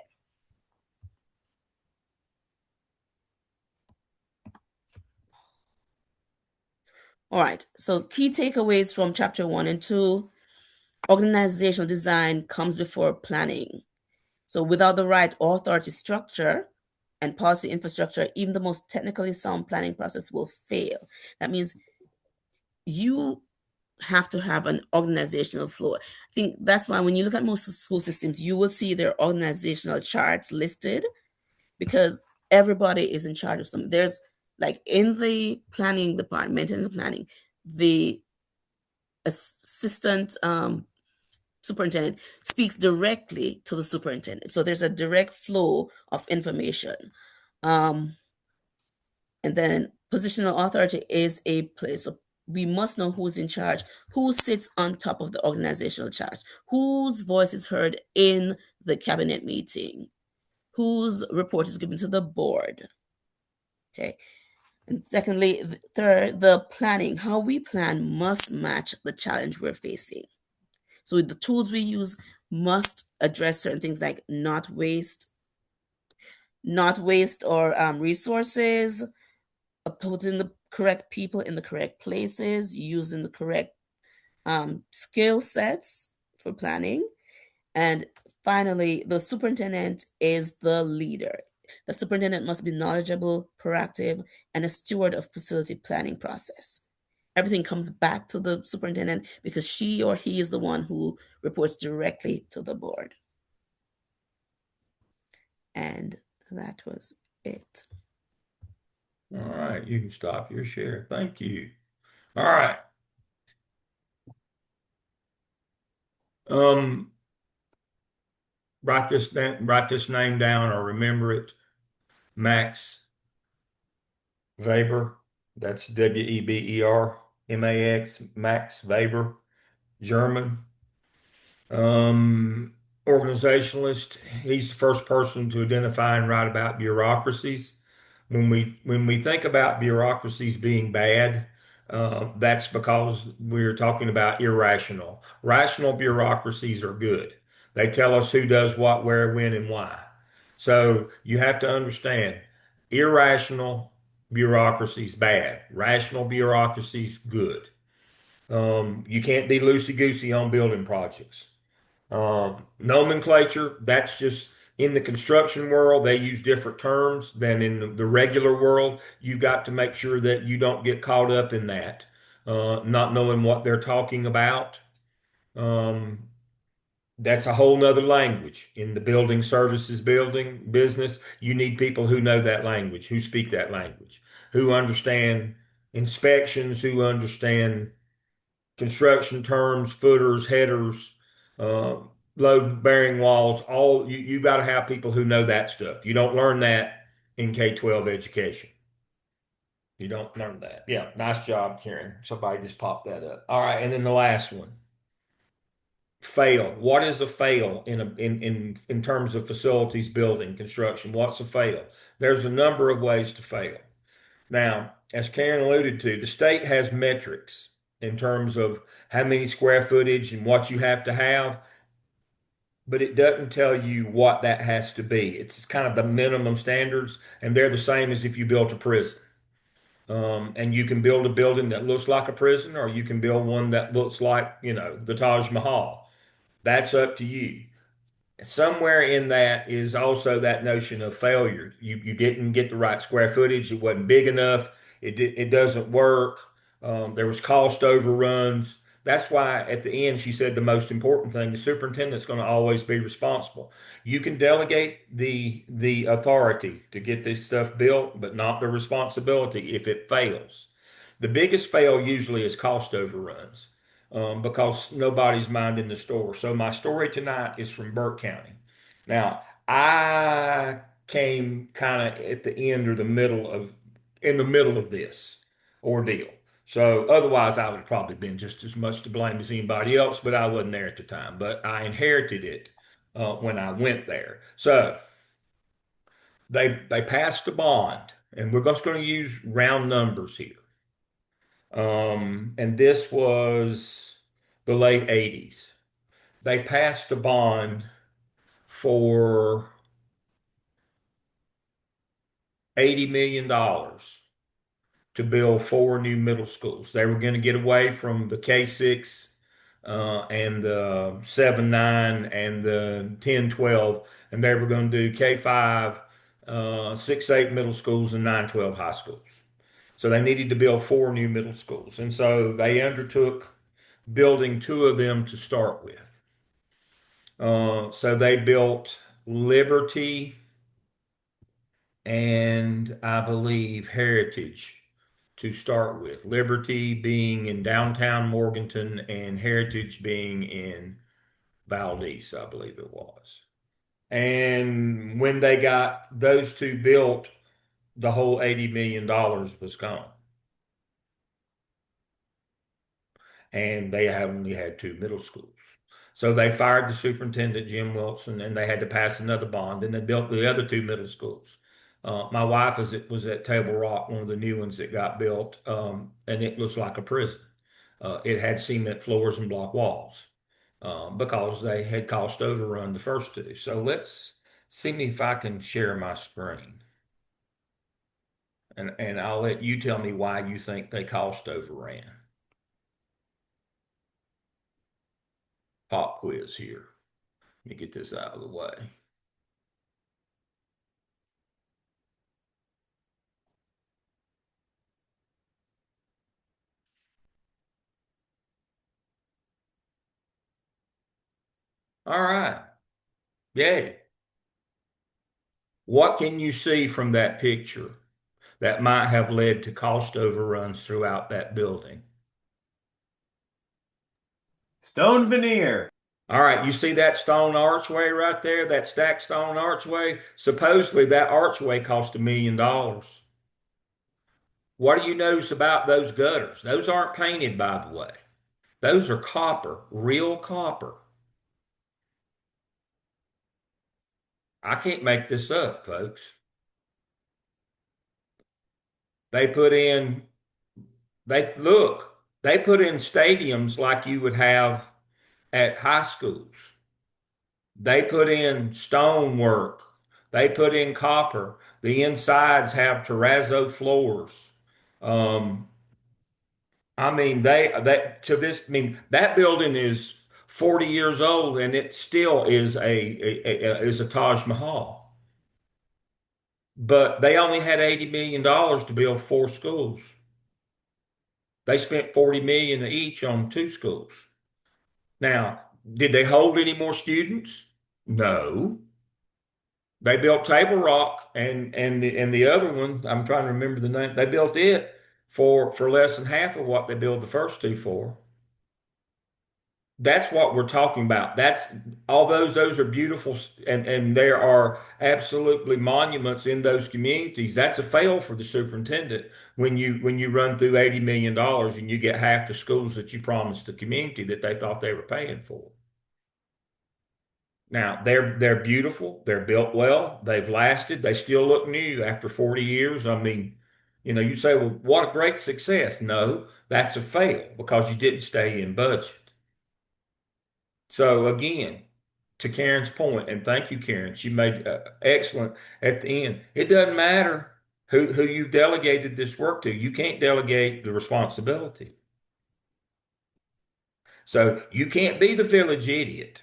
All right, so key takeaways from chapter 1 and 2. Organizational design comes before planning. So without the right authority structure and policy infrastructure, even the most technically sound planning process will fail. That means you have to have an organizational flow. I think that's why when you look at most school systems, you will see their organizational charts listed because everybody is in charge of something. There's like in the planning department, maintenance planning, the assistant superintendent speaks directly to the superintendent. So there's a direct flow of information. And then positional authority is a place of, we must know who's in charge, who sits on top of the organizational charts, whose voice is heard in the cabinet meeting? Whose report is given to the board? Okay. And secondly, third, the planning. How we plan must match the challenge we're facing. So the tools we use must address certain things like not waste or resources, putting the correct people in the correct places, using the correct skill sets for planning. And finally, the superintendent is the leader. The superintendent must be knowledgeable, proactive, and a steward of facility planning process. Everything comes back to the superintendent because she or he is the one who reports directly to the board. And that was it. All right, you can stop your share. Thank you. All right. Write this name down or remember it. Max Weber. That's Webermax. Max Weber, German. Organizationalist. He's the first person to identify and write about bureaucracies. When we think about bureaucracies being bad, that's because we're talking about irrational. Rational bureaucracies are good. They tell us who does what, where, when, and why. So you have to understand, irrational bureaucracies bad. Rational bureaucracies good. You can't be loosey-goosey on building projects. Nomenclature, that's just in the construction world, they use different terms than in the regular world. You've got to make sure that you don't get caught up in that, not knowing what they're talking about. Um, that's a whole nother language. In the building services building business, you need people who know that language, who speak that language, who understand inspections, who understand construction terms, footers, headers, uh, load bearing walls. All you got to have people who know that stuff. You don't learn that in K-12 education. You don't learn that. Yeah, nice job, Karen. Somebody just popped that up. All right, and then the last one. Fail. What is a fail in terms of facilities, building, construction? What's a fail? There's a number of ways to fail. Now, as Karen alluded to, the state has metrics in terms of how many square footage and what you have to have, but it doesn't tell you what that has to be. It's kind of the minimum standards, and they're the same as if you built a prison. And you can build a building that looks like a prison, or you can build one that looks like, the Taj Mahal. That's up to you. Somewhere in that is also that notion of failure. You didn't get the right square footage. It wasn't big enough. It doesn't work. There was cost overruns. That's why at the end she said the most important thing: the superintendent's going to always be responsible. You can delegate the authority to get this stuff built, but not the responsibility if it fails. The biggest fail usually is cost overruns, because nobody's minding the store. So my story tonight is from Burke County. Now, I came kind of at the end or in the middle of this ordeal. So otherwise, I would have probably been just as much to blame as anybody else, but I wasn't there at the time. But I inherited it when I went there. So they passed a bond, and we're just going to use round numbers here. And this was the late 80s. They passed a bond for $80 million to build 4 new middle schools. They were going to get away from the K-6 and the 7-9 and the 10-12, and they were going to do K-5, 6-8 middle schools, and 9-12 high schools. So they needed to build 4 new middle schools. And so they undertook building 2 of them to start with. So they built Liberty and I believe Heritage to start with. Liberty being in downtown Morganton and Heritage being in Valdez, I believe it was. And when they got those 2 built, the whole $80 million was gone. And they only had 2 middle schools. So they fired the superintendent, Jim Wilson, and they had to pass another bond. And they built the other two middle schools. My wife was at Table Rock, one of the new ones that got built, and it looks like a prison. It had cement floors and block walls because they had cost overrun the first two. So let's see if I can share my screen. And I'll let you tell me why you think they cost overran. Pop quiz here. Let me get this out of the way. All right. Yay. What can you see from that picture that might have led to cost overruns throughout that building? Stone veneer. All right, you see that stone archway right there, that stacked stone archway? Supposedly that archway cost $1 million. What do you notice about those gutters? Those aren't painted, by the way. Those are copper, real copper. I can't make this up, folks. They put in, they put in stadiums like you would have at high schools. They put in stonework. They put in copper. The insides have terrazzo floors. Um, I mean, that building is 40 years old and it still is is a Taj Mahal. But they only had $80 million to build 4 schools. They spent 40 million each on 2 schools. Now, did they hold any more students? No. They built Table Rock and the other one, I'm trying to remember the name. They built it for less than half of what they built the first 2 for. That's what we're talking about. That's all those are beautiful and there are absolutely monuments in those communities. That's a fail for the superintendent when you run through $80 million and you get half the schools that you promised the community that they thought they were paying for. Now they're beautiful, they're built well, they've lasted, they still look new after 40 years. I mean, you'd say, well, what a great success. No, that's a fail because you didn't stay in budget. So again, to Karen's point, and thank you, Karen, she made excellent at the end. It doesn't matter who you've delegated this work to. You can't delegate the responsibility. So you can't be the village idiot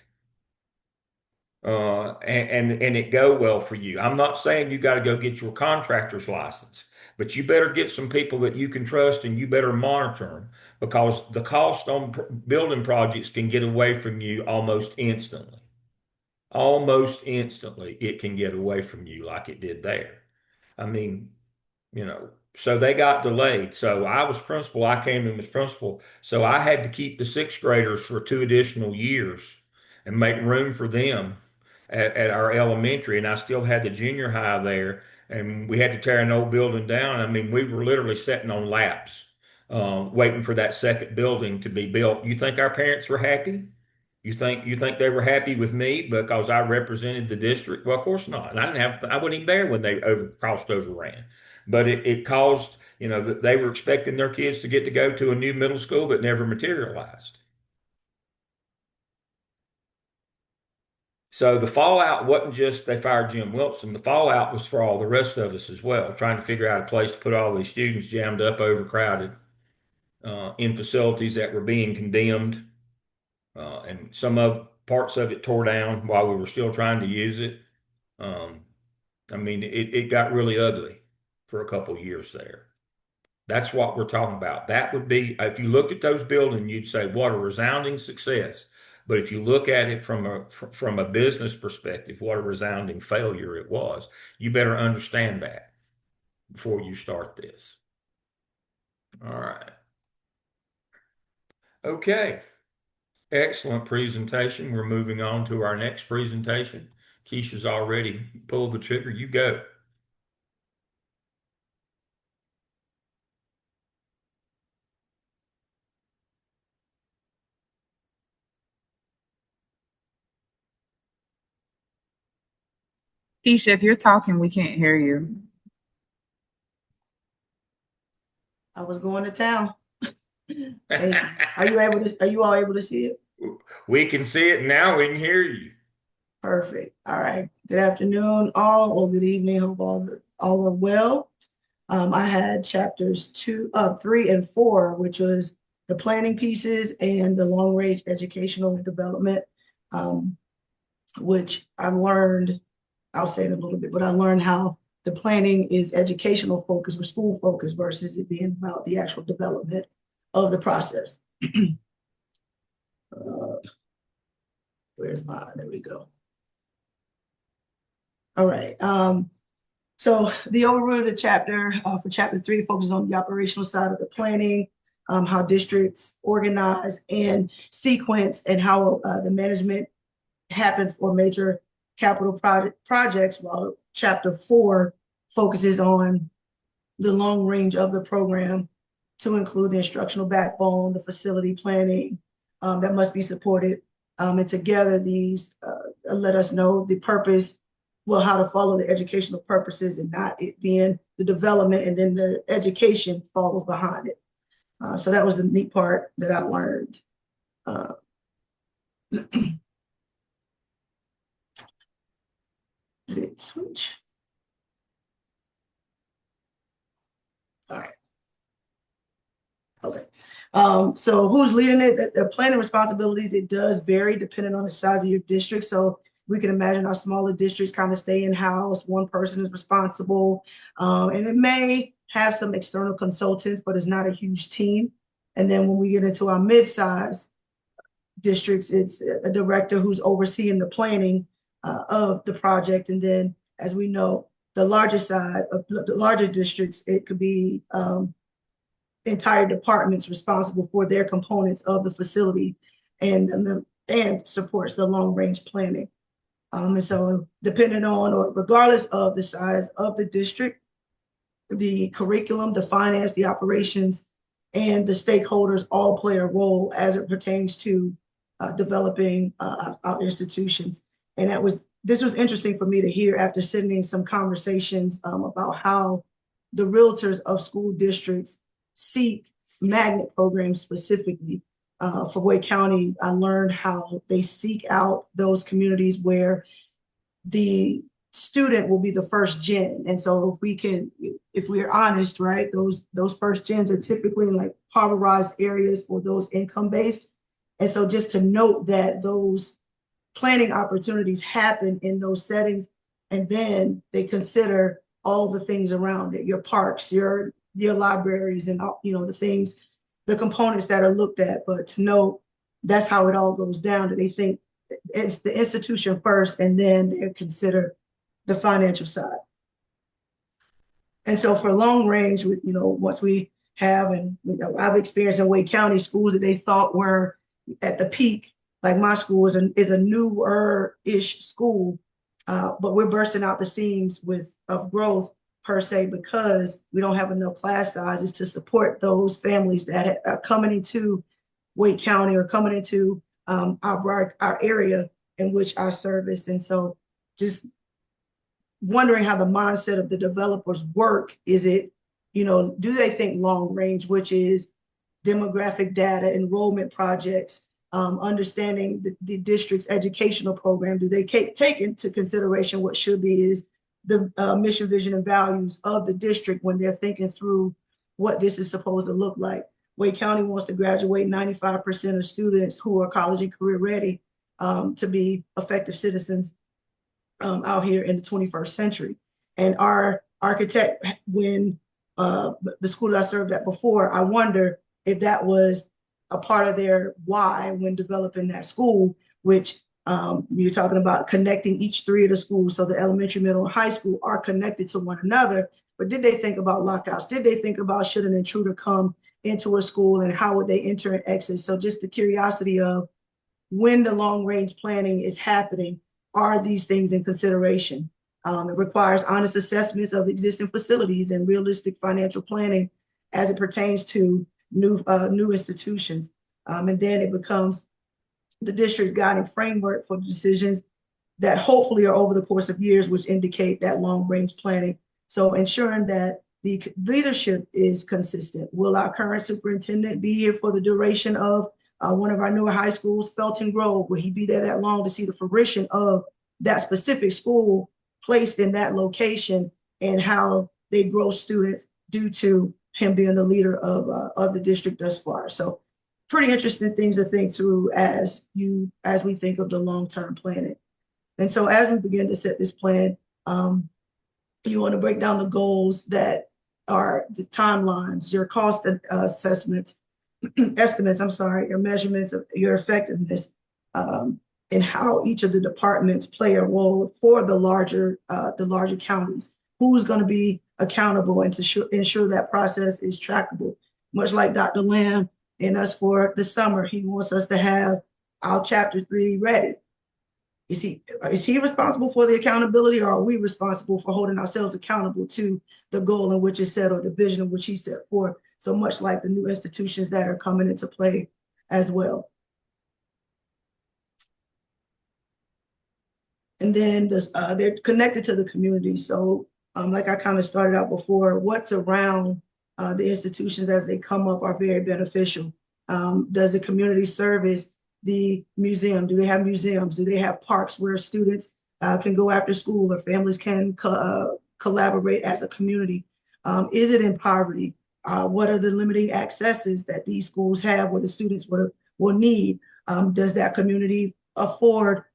and it go well for you. I'm not saying you got to go get your contractor's license, but you better get some people that you can trust and you better monitor them because the cost on building projects can get away from you almost instantly. Almost instantly, it can get away from you like it did there. I mean, so they got delayed. So I was principal. I came in as principal. So I had to keep the 6th graders for 2 additional years and make room for them at our elementary. And I still had the junior high there. And we had to tear an old building down. I mean, we were literally sitting on laps, waiting for that second building to be built. You think our parents were happy? You think they were happy with me because I represented the district? Well, of course not. And I wasn't even there when they crossed overran. But it caused, that they were expecting their kids to get to go to a new middle school that never materialized. So the fallout wasn't just they fired Jim Wilson. The fallout was for all the rest of us as well, trying to figure out a place to put all these students jammed up, overcrowded, in facilities that were being condemned, and some of parts of it tore down while we were still trying to use it. Um, I mean, it got really ugly for a couple of years there. That's what we're talking about. That would be, if you looked at those buildings, you'd say, what a resounding success. But if you look at it from a business perspective, what a resounding failure it was. You better understand that before you start this. All right. Okay. Excellent presentation. We're moving on to our next presentation. Keisha's already pulled the trigger. You go. Keisha, if you're talking, we can't hear you. I was going to town. Thank you. Are you all able to see it? We can see it now. We can hear you. Perfect. All right. Good afternoon, all, or good evening. Hope all are well. I had chapters 3, and 4, which was the planning pieces and the long range educational development, which I learned. I'll say it in a little bit, but I learned how the planning is educational focus or school focus versus it being about the actual development of the process. Where's mine? There we go. All right. So the overview of the chapter for chapter 3 focuses on the operational side of the planning, how districts organize and sequence, and how the management happens for major capital projects, while chapter 4 focuses on the long range of the program to include the instructional backbone, the facility planning that must be supported. And together these let us know the purpose, well, how to follow the educational purposes and not it being the development and then the education follows behind it. So that was the neat part that I learned. Switch. All right. Okay. So who's leading it? The planning responsibilities, it does vary depending on the size of your district. So we can imagine our smaller districts kind of stay in-house. One person is responsible. And it may have some external consultants, but it's not a huge team. And then when we get into our mid-size districts, it's a director who's overseeing the planning of the project. And then, as we know, the larger side of the larger districts, it could be entire departments responsible for their components of the facility and supports the long range planning. And so depending on or regardless of the size of the district, the curriculum, the finance, the operations, and the stakeholders all play a role as it pertains to developing our institutions. And this was interesting for me to hear after sending some conversations about how the realtors of school districts seek magnet programs specifically. For Wake County, I learned how they seek out those communities where the student will be the first gen. And so if we're honest, right, those first gens are typically in like impoverished areas or those income based. And so just to note that those planning opportunities happen in those settings, and then they consider all the things around it, your parks, your libraries, and the things, the components that are looked at. But to know that's how it all goes down, that they think it's the institution first, and then they consider the financial side. And so for long range, once we have, and I've experienced in Wake County schools that they thought were at the peak, like my school is a newer-ish school, but we're bursting out the seams of growth per se, because we don't have enough class sizes to support those families that are coming into Wake County or coming into our area in which I service. And so just wondering how the mindset of the developers work. Is it, do they think long range, which is demographic data, enrollment projects, understanding the district's educational program? Do they take into consideration what should be is the mission, vision, and values of the district when they're thinking through what this is supposed to look like? Wake County wants to graduate 95% of students who are college and career ready to be effective citizens out here in the 21st century. And our architect, when the school that I served at before, I wonder if that was a part of their why when developing that school, which you're talking about connecting each 3 of the schools. So the elementary, middle, and high school are connected to one another. But did they think about lockouts? Did they think about should an intruder come into a school and how would they enter and exit? So just the curiosity of when the long range planning is happening, are these things in consideration? It requires honest assessments of existing facilities and realistic financial planning as it pertains to new institutions. And then it becomes the district's guiding framework for the decisions that hopefully are over the course of years, which indicate that long range planning. So ensuring that the leadership is consistent. Will our current superintendent be here for the duration of one of our newer high schools, Felton Grove? Will he be there that long to see the fruition of that specific school placed in that location and how they grow students due to him being the leader of the district thus far? So pretty interesting things to think through as we think of the long-term planning. And so as we begin to set this plan, you want to break down the goals that are the timelines, your cost assessments, estimates, your measurements of your effectiveness, and how each of the departments play a role for the larger counties. Who's going to be accountable and to ensure that process is trackable. Much like Dr. Lamb and us for the summer, he wants us to have our chapter 3 ready. Is he responsible for the accountability, or are we responsible for holding ourselves accountable to the goal in which is set or the vision in which he set forth? So much like the new institutions that are coming into play as well. And then they're connected to the community. So like I kind of started out before, what's around the institutions as they come up are very beneficial. Does the community service the museum? Do they have museums? Do they have parks where students can go after school or families can collaborate as a community? Is it in poverty? What are the limiting accesses that these schools have where the students will need? Does that community afford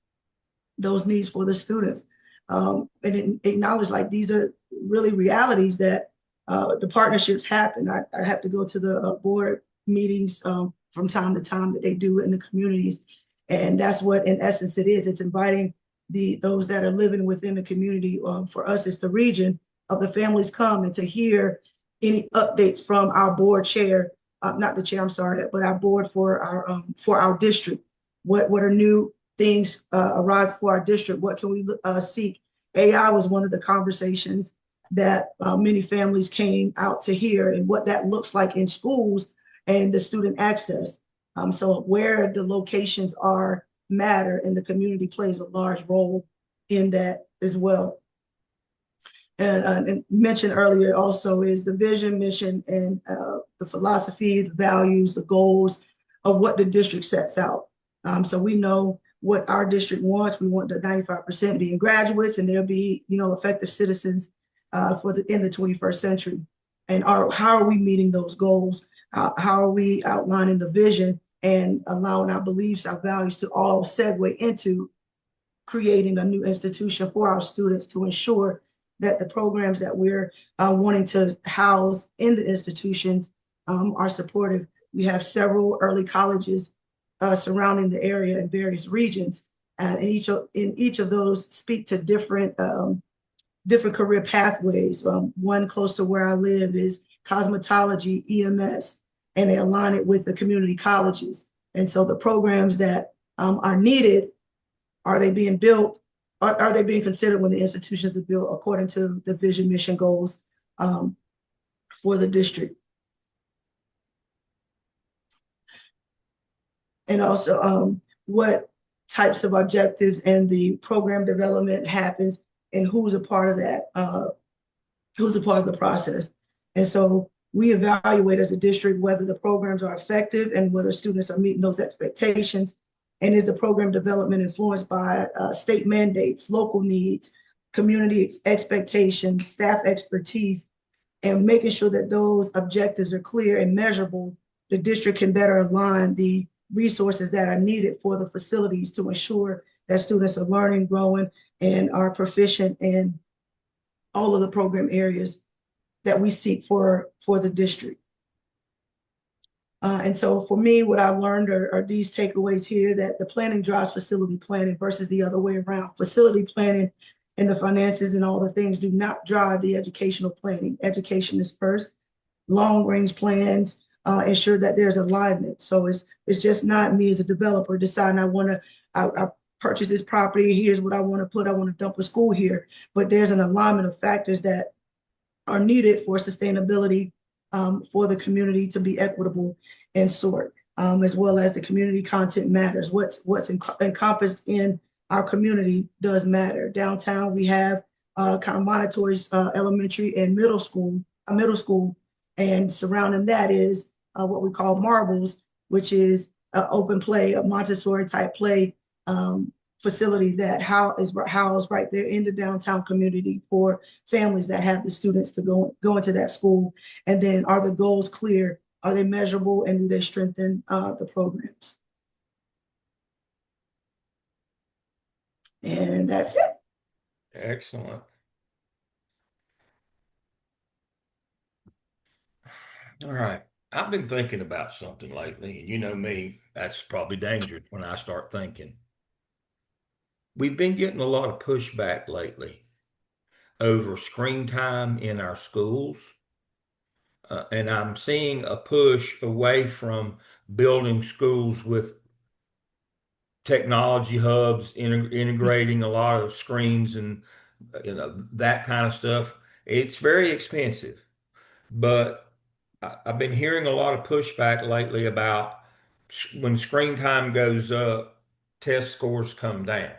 those needs for the students? And acknowledge like these are really realities that the partnerships happen. I have to go to the board meetings from time to time that they do in the communities. And that's what in essence it is. It's inviting those that are living within the community. For us, it's the region of the families come and to hear any updates from our board chair, not the chair, I'm sorry, but our board for our district. What are new things arise for our district? What can we seek? AI was one of the conversations that many families came out to hear, and what that looks like in schools and the student access. So where the locations are matter, and the community plays a large role in that as well. And mentioned earlier also is the vision, mission, and the philosophy, the values, the goals of what the district sets out. So we know what our district wants. We want the 95% being graduates, and they'll be, effective citizens in the 21st century. And how are we meeting those goals? How are we outlining the vision and allowing our beliefs, our values to all segue into creating a new institution for our students to ensure that the programs that we're wanting to house in the institutions are supportive. We have several early colleges surrounding the area in various regions, and in each of those speak to different career pathways. One close to where I live is cosmetology, EMS, and they align it with the community colleges. And so the programs that are needed, are they being built? Are they being considered when the institutions are built according to the vision, mission, goals for the district? And also what types of objectives and the program development happens, and who's a part of that, who's a part of the process. And so we evaluate as a district whether the programs are effective and whether students are meeting those expectations. And is the program development influenced by state mandates, local needs, community expectations, staff expertise, and making sure that those objectives are clear and measurable? The district can better align the resources that are needed for the facilities to ensure that students are learning, growing, and are proficient in all of the program areas that we seek for the district. And so for me, what I learned are these takeaways here, that the planning drives facility planning versus the other way around. Facility planning and the finances and all the things do not drive the educational planning. Education is first. Long range plans ensure that there's alignment. So it's just not me as a developer deciding I purchase this property, here's what I want to put, I want to dump a school here. But there's an alignment of factors that are needed for sustainability for the community to be equitable and sort, as well as the community content matters. What's encompassed in our community does matter. Downtown, we have kind of Montessori's elementary and middle school, and surrounding that is what we call Marbles, which is open play, a Montessori type play facility that is housed right there in the downtown community for families that have the students to go into that school. And then, are the goals clear? Are they measurable, and do they strengthen the programs? And that's it. Excellent. All right. I've been thinking about something lately, and you know me, that's probably dangerous when I start thinking. We've been getting a lot of pushback lately over screen time in our schools. And I'm seeing a push away from building schools with technology hubs, integrating a lot of screens and that kind of stuff. It's very expensive, but I've been hearing a lot of pushback lately about when screen time goes up, test scores come down.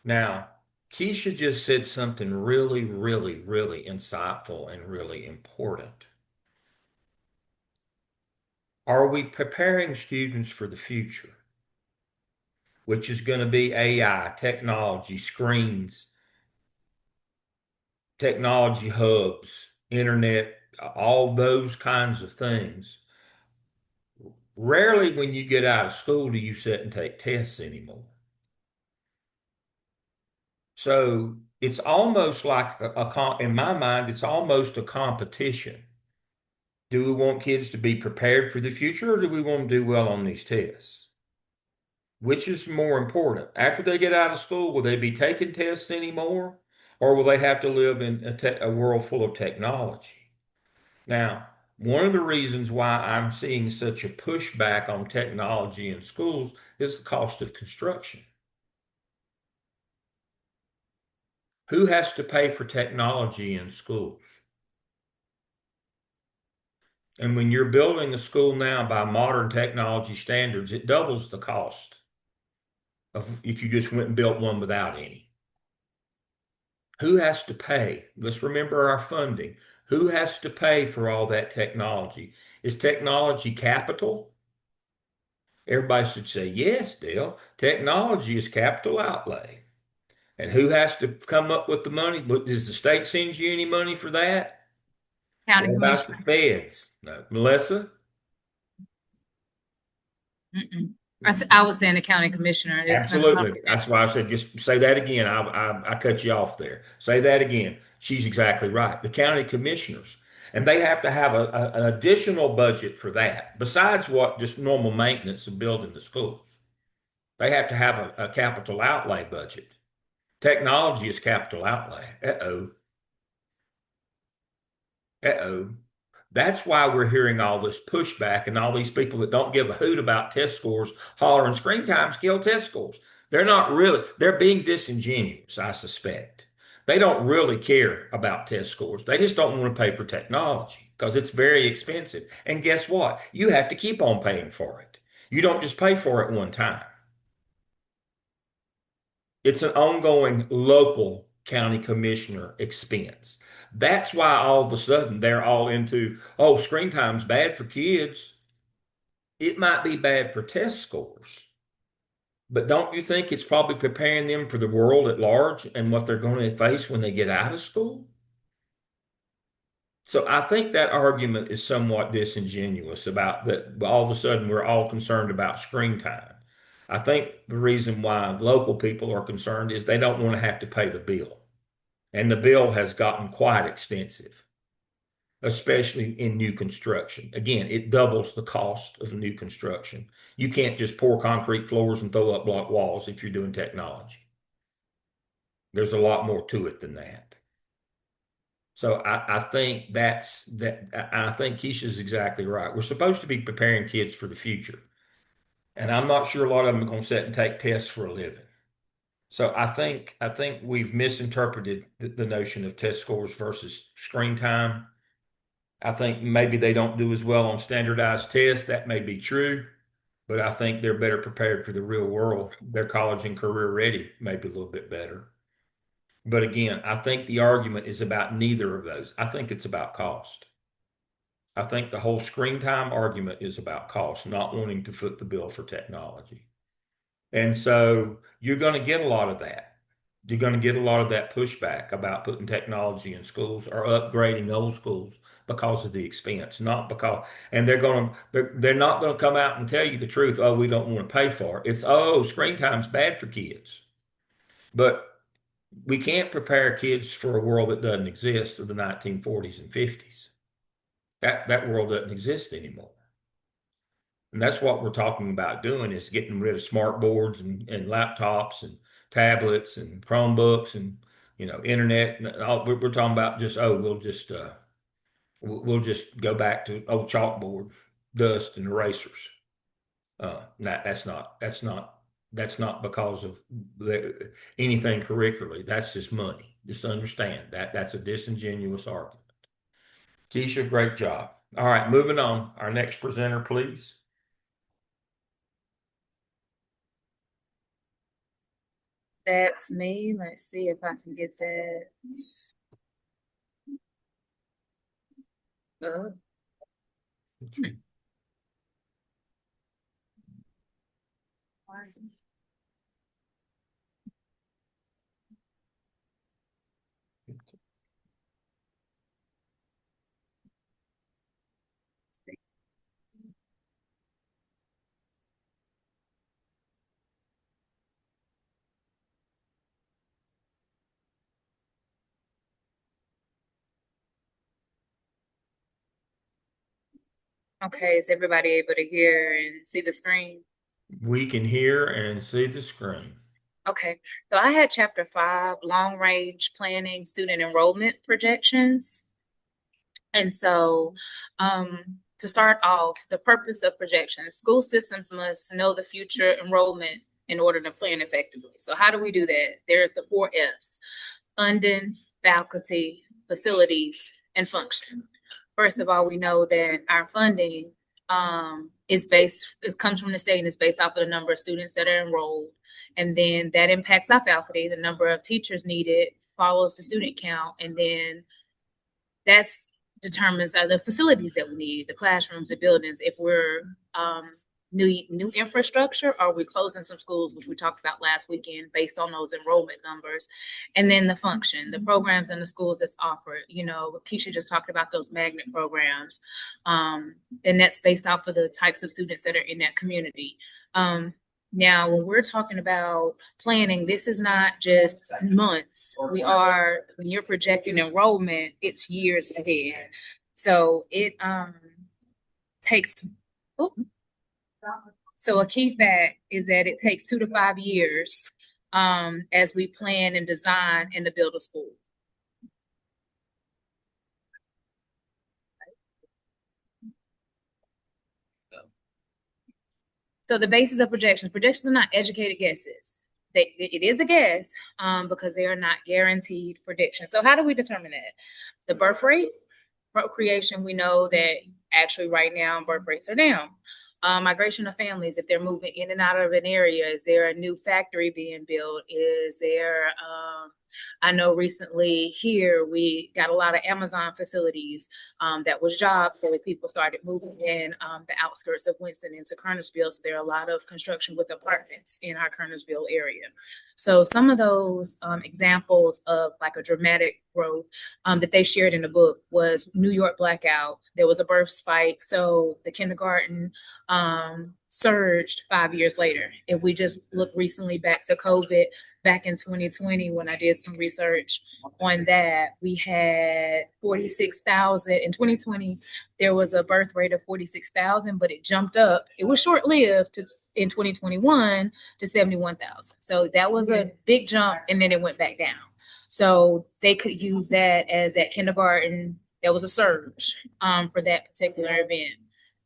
Now, Keisha just said something really, really, really insightful and really important. Are we preparing students for the future, which is going to be AI, technology, screens, technology hubs, internet, all those kinds of things? Rarely when you get out of school do you sit and take tests anymore. So it's almost like in my mind, it's almost a competition. Do we want kids to be prepared for the future, or do we want them to do well on these tests? Which is more important? After they get out of school, will they be taking tests anymore? Or will they have to live in a world full of technology? Now, one of the reasons why I'm seeing such a pushback on technology in schools is the cost of construction. Who has to pay for technology in schools? And when you're building a school now by modern technology standards, it doubles the cost of if you just went and built one without any. Who has to pay? Let's remember our funding. Who has to pay for all that technology? Is technology capital? Everybody should say, yes, Dale. Technology is capital outlay. And who has to come up with the money? Does the state send you any money for that? County What about the commissioner. feds? No. Melissa? Mm-mm. I was saying the county commissioner. It's not about Absolutely. That's why I said just say that again. I cut you off there. Say that again. She's exactly right. The county commissioners. And they have to have an additional budget for that, besides what just normal maintenance of building the schools. They have to have a capital outlay budget. Technology is capital outlay. Uh-oh. Uh-oh. That's why we're hearing all this pushback and all these people that don't give a hoot about test scores hollering screen times kill test scores. They're being disingenuous, I suspect. They don't really care about test scores. They just don't want to pay for technology because it's very expensive. And guess what? You have to keep on paying for it. You don't just pay for it one time. It's an ongoing local county commissioner expense. That's why all of a sudden they're all into, oh, screen time's bad for kids. It might be bad for test scores, but don't you think it's probably preparing them for the world at large and what they're going to face when they get out of school? So I think that argument is somewhat disingenuous about that all of a sudden we're all concerned about screen time. I think the reason why local people are concerned is they don't want to have to pay the bill. And the bill has gotten quite extensive, especially in new construction. Again, it doubles the cost of new construction. You can't just pour concrete floors and throw up block walls if you're doing technology. There's a lot more to it than that. So I think that's that. I think Keisha's exactly right. We're supposed to be preparing kids for the future. And I'm not sure a lot of them are going to sit and take tests for a living. So I think we've misinterpreted the notion of test scores versus screen time. I think maybe they don't do as well on standardized tests. That may be true. but I think they're better prepared for the real world. They're college and career ready, maybe a little bit better. But again, I think the argument is about neither of those. I think it's about cost. I think the whole screen time argument is about cost, not wanting to foot the bill for technology. And so you're going to get a lot of that. You're going to get a lot of that pushback about putting technology in schools or upgrading old schools because of the expense, not because, and they're not going to come out and tell you the truth. Oh, we don't want to pay for it. It's, oh, screen time's bad for kids. But we can't prepare kids for a world that doesn't exist of the 1940s and 50s. That world doesn't exist anymore. And that's what we're talking about doing is getting rid of smart boards and laptops and tablets and Chromebooks and internet. And all, we're talking about just we'll just go back to old chalkboard, dust and erasers. That's not because of anything curricularly. That's just money. Just understand that's a disingenuous argument. Keisha, great job. All right, moving on. Our next presenter, please. That's me. Let's see if I can get that. Why is it? Okay, is everybody able to hear and see the screen? We can hear and see the screen. Okay, so I had chapter 5, long range planning, student enrollment projections. And so, to start off, the purpose of projections, school systems must know the future enrollment in order to plan effectively. So how do we do that? There's the 4 F's: funding, faculty, facilities, and function. First of all, we know that our funding comes from the state and is based off of the number of students that are enrolled. And then that impacts our faculty. The number of teachers needed follows the student count. And then that's determines the facilities that we need, the classrooms, the buildings. If we're new infrastructure, or we're closing some schools, which we talked about last weekend, based on those enrollment numbers. And then the function, the programs and the schools that's offered. Keisha just talked about those magnet programs, and that's based off of the types of students that are in that community. Now, when we're talking about planning, this is not just months. When you're projecting enrollment, it's years ahead. So it takes, so a key fact is that it takes 2 to 5 years as we plan and design and to build a school. So the basis of projections are not educated guesses. It is a guess because they are not guaranteed predictions. So how do we determine that? The birth rate, procreation, we know that actually right now birth rates are down. Migration of families, if they're moving in and out of an area, is there a new factory being built? Is there, I know recently here we got a lot of Amazon facilities that was jobs, so people started moving in the outskirts of Winston into Kernersville. So there are a lot of construction with apartments in our Kernersville area. So some of those examples of like a dramatic growth that they shared in the book was New York blackout. There was a birth spike. So the kindergarten surged 5 years later. If we just look recently back to COVID, back in 2020, when I did some research on that, we had 46,000. In 2020, there was a birth rate of 46,000, but it jumped up. It was short-lived in 2021 to 71,000. So that was a big jump, and then it went back down. So they could use that as that kindergarten. There was a surge for that particular event.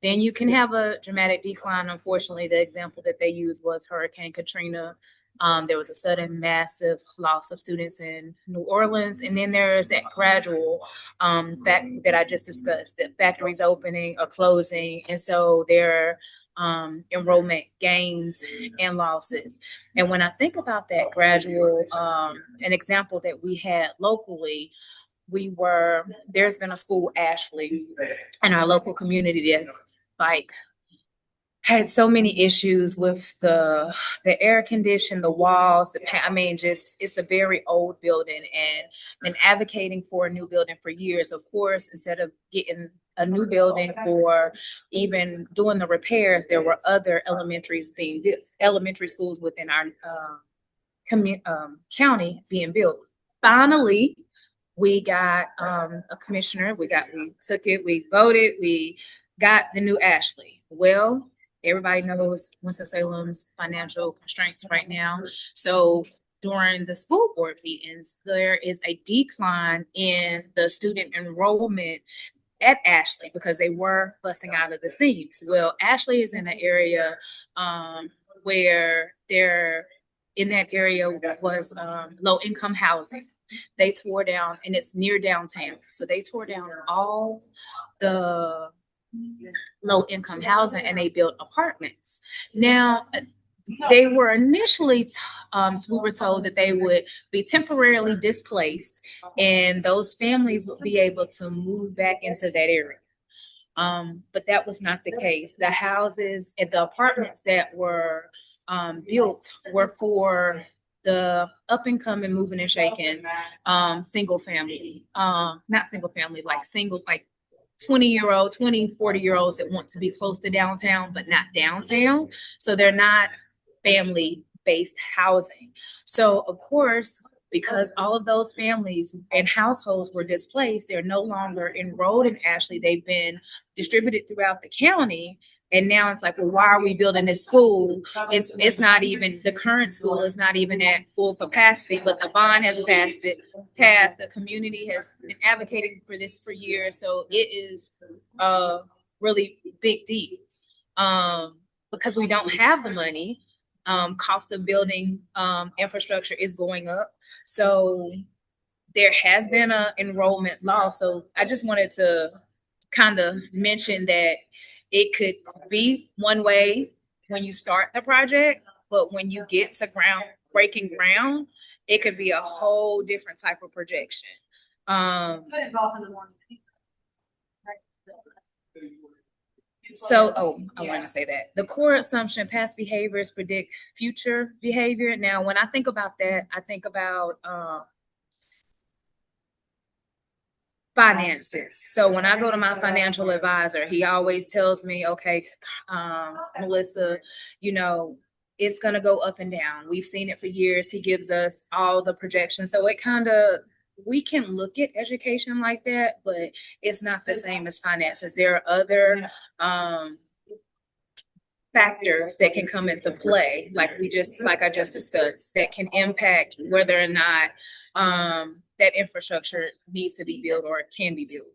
Then you can have a dramatic decline. Unfortunately, the example that they used was Hurricane Katrina. There was a sudden massive loss of students in New Orleans. And then there's that gradual fact that I just discussed, that factories opening or closing. And so there enrollment gains and losses. And when I think about that gradual, an example that we had locally, there's been a school, Ashley, in our local community that's like had so many issues with the air condition, the walls, just it's a very old building, and been advocating for a new building for years. Of course, instead of getting a new building or even doing the repairs, there were other elementary schools within our county being built. Finally, we got a commissioner. We took it, we voted, we got the new Ashley. Well, everybody knows Winston-Salem's financial constraints right now. So during the school board meetings, there is a decline in the student enrollment at Ashley because they were busting out of the seams. Well, Ashley is in an area where in that area was low income housing. They tore down, and it's near downtown. So they tore down all the low income housing and they built apartments. Now, they were initially, we were told that they would be temporarily displaced and those families would be able to move back into that area. But that was not the case. The houses and the apartments that were built were for the up and coming, moving and shaking, single family, not single family, like 20-year-old, 40-year-olds that want to be close to downtown, but not downtown. So they're not family-based housing. So of course, because all of those families and households were displaced, they're no longer enrolled in Ashley. They've been distributed throughout the county. And now it's like, well, why are we building this school? It's not even, the current school is not even at full capacity, but the bond has passed. The community has been advocating for this for years. So it is a really big deal. Because we don't have the money, cost of building infrastructure is going up. So there has been an enrollment loss. So I just wanted to kind of mention that it could be one way when you start the project, but when you get to breaking ground, it could be a whole different type of projection. I wanted to say that the core assumption, past behaviors predict future behavior. Now, when I think about that, I think about finances. So when I go to my financial advisor, he always tells me, okay, Melissa, it's going to go up and down. We've seen it for years. He gives us all the projections. So we can look at education like that, but it's not the same as finances. There are other factors that can come into play, like I just discussed, that can impact whether or not that infrastructure needs to be built or it can be built.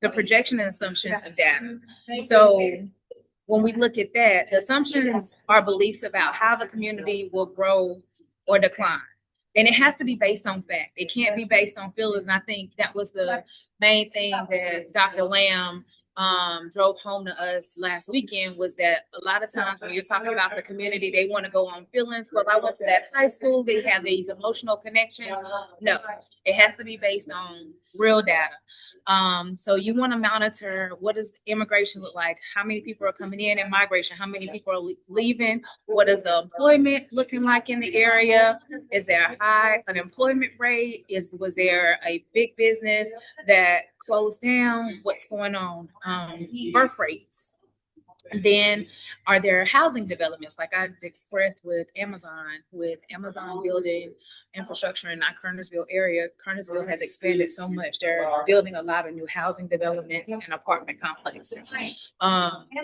The projection and assumptions of data. So when we look at that, the assumptions are beliefs about how the community will grow or decline. And it has to be based on fact. It can't be based on feelings. And I think that was the main thing that Dr. Lamb drove home to us last weekend, was that a lot of times when you're talking about the community, they want to go on feelings. Well, I went to that high school, they have these emotional connections. No, it has to be based on real data. So you want to monitor, what does immigration look like? How many people are coming in migration? How many people are leaving? What is the employment looking like in the area? Is there a high unemployment rate? Was there a big business that closed down? What's going on? Birth rates. Then are there housing developments, like I've expressed with Amazon building infrastructure in our Kernersville area? Kernersville has expanded so much. They're building a lot of new housing developments and apartment complexes.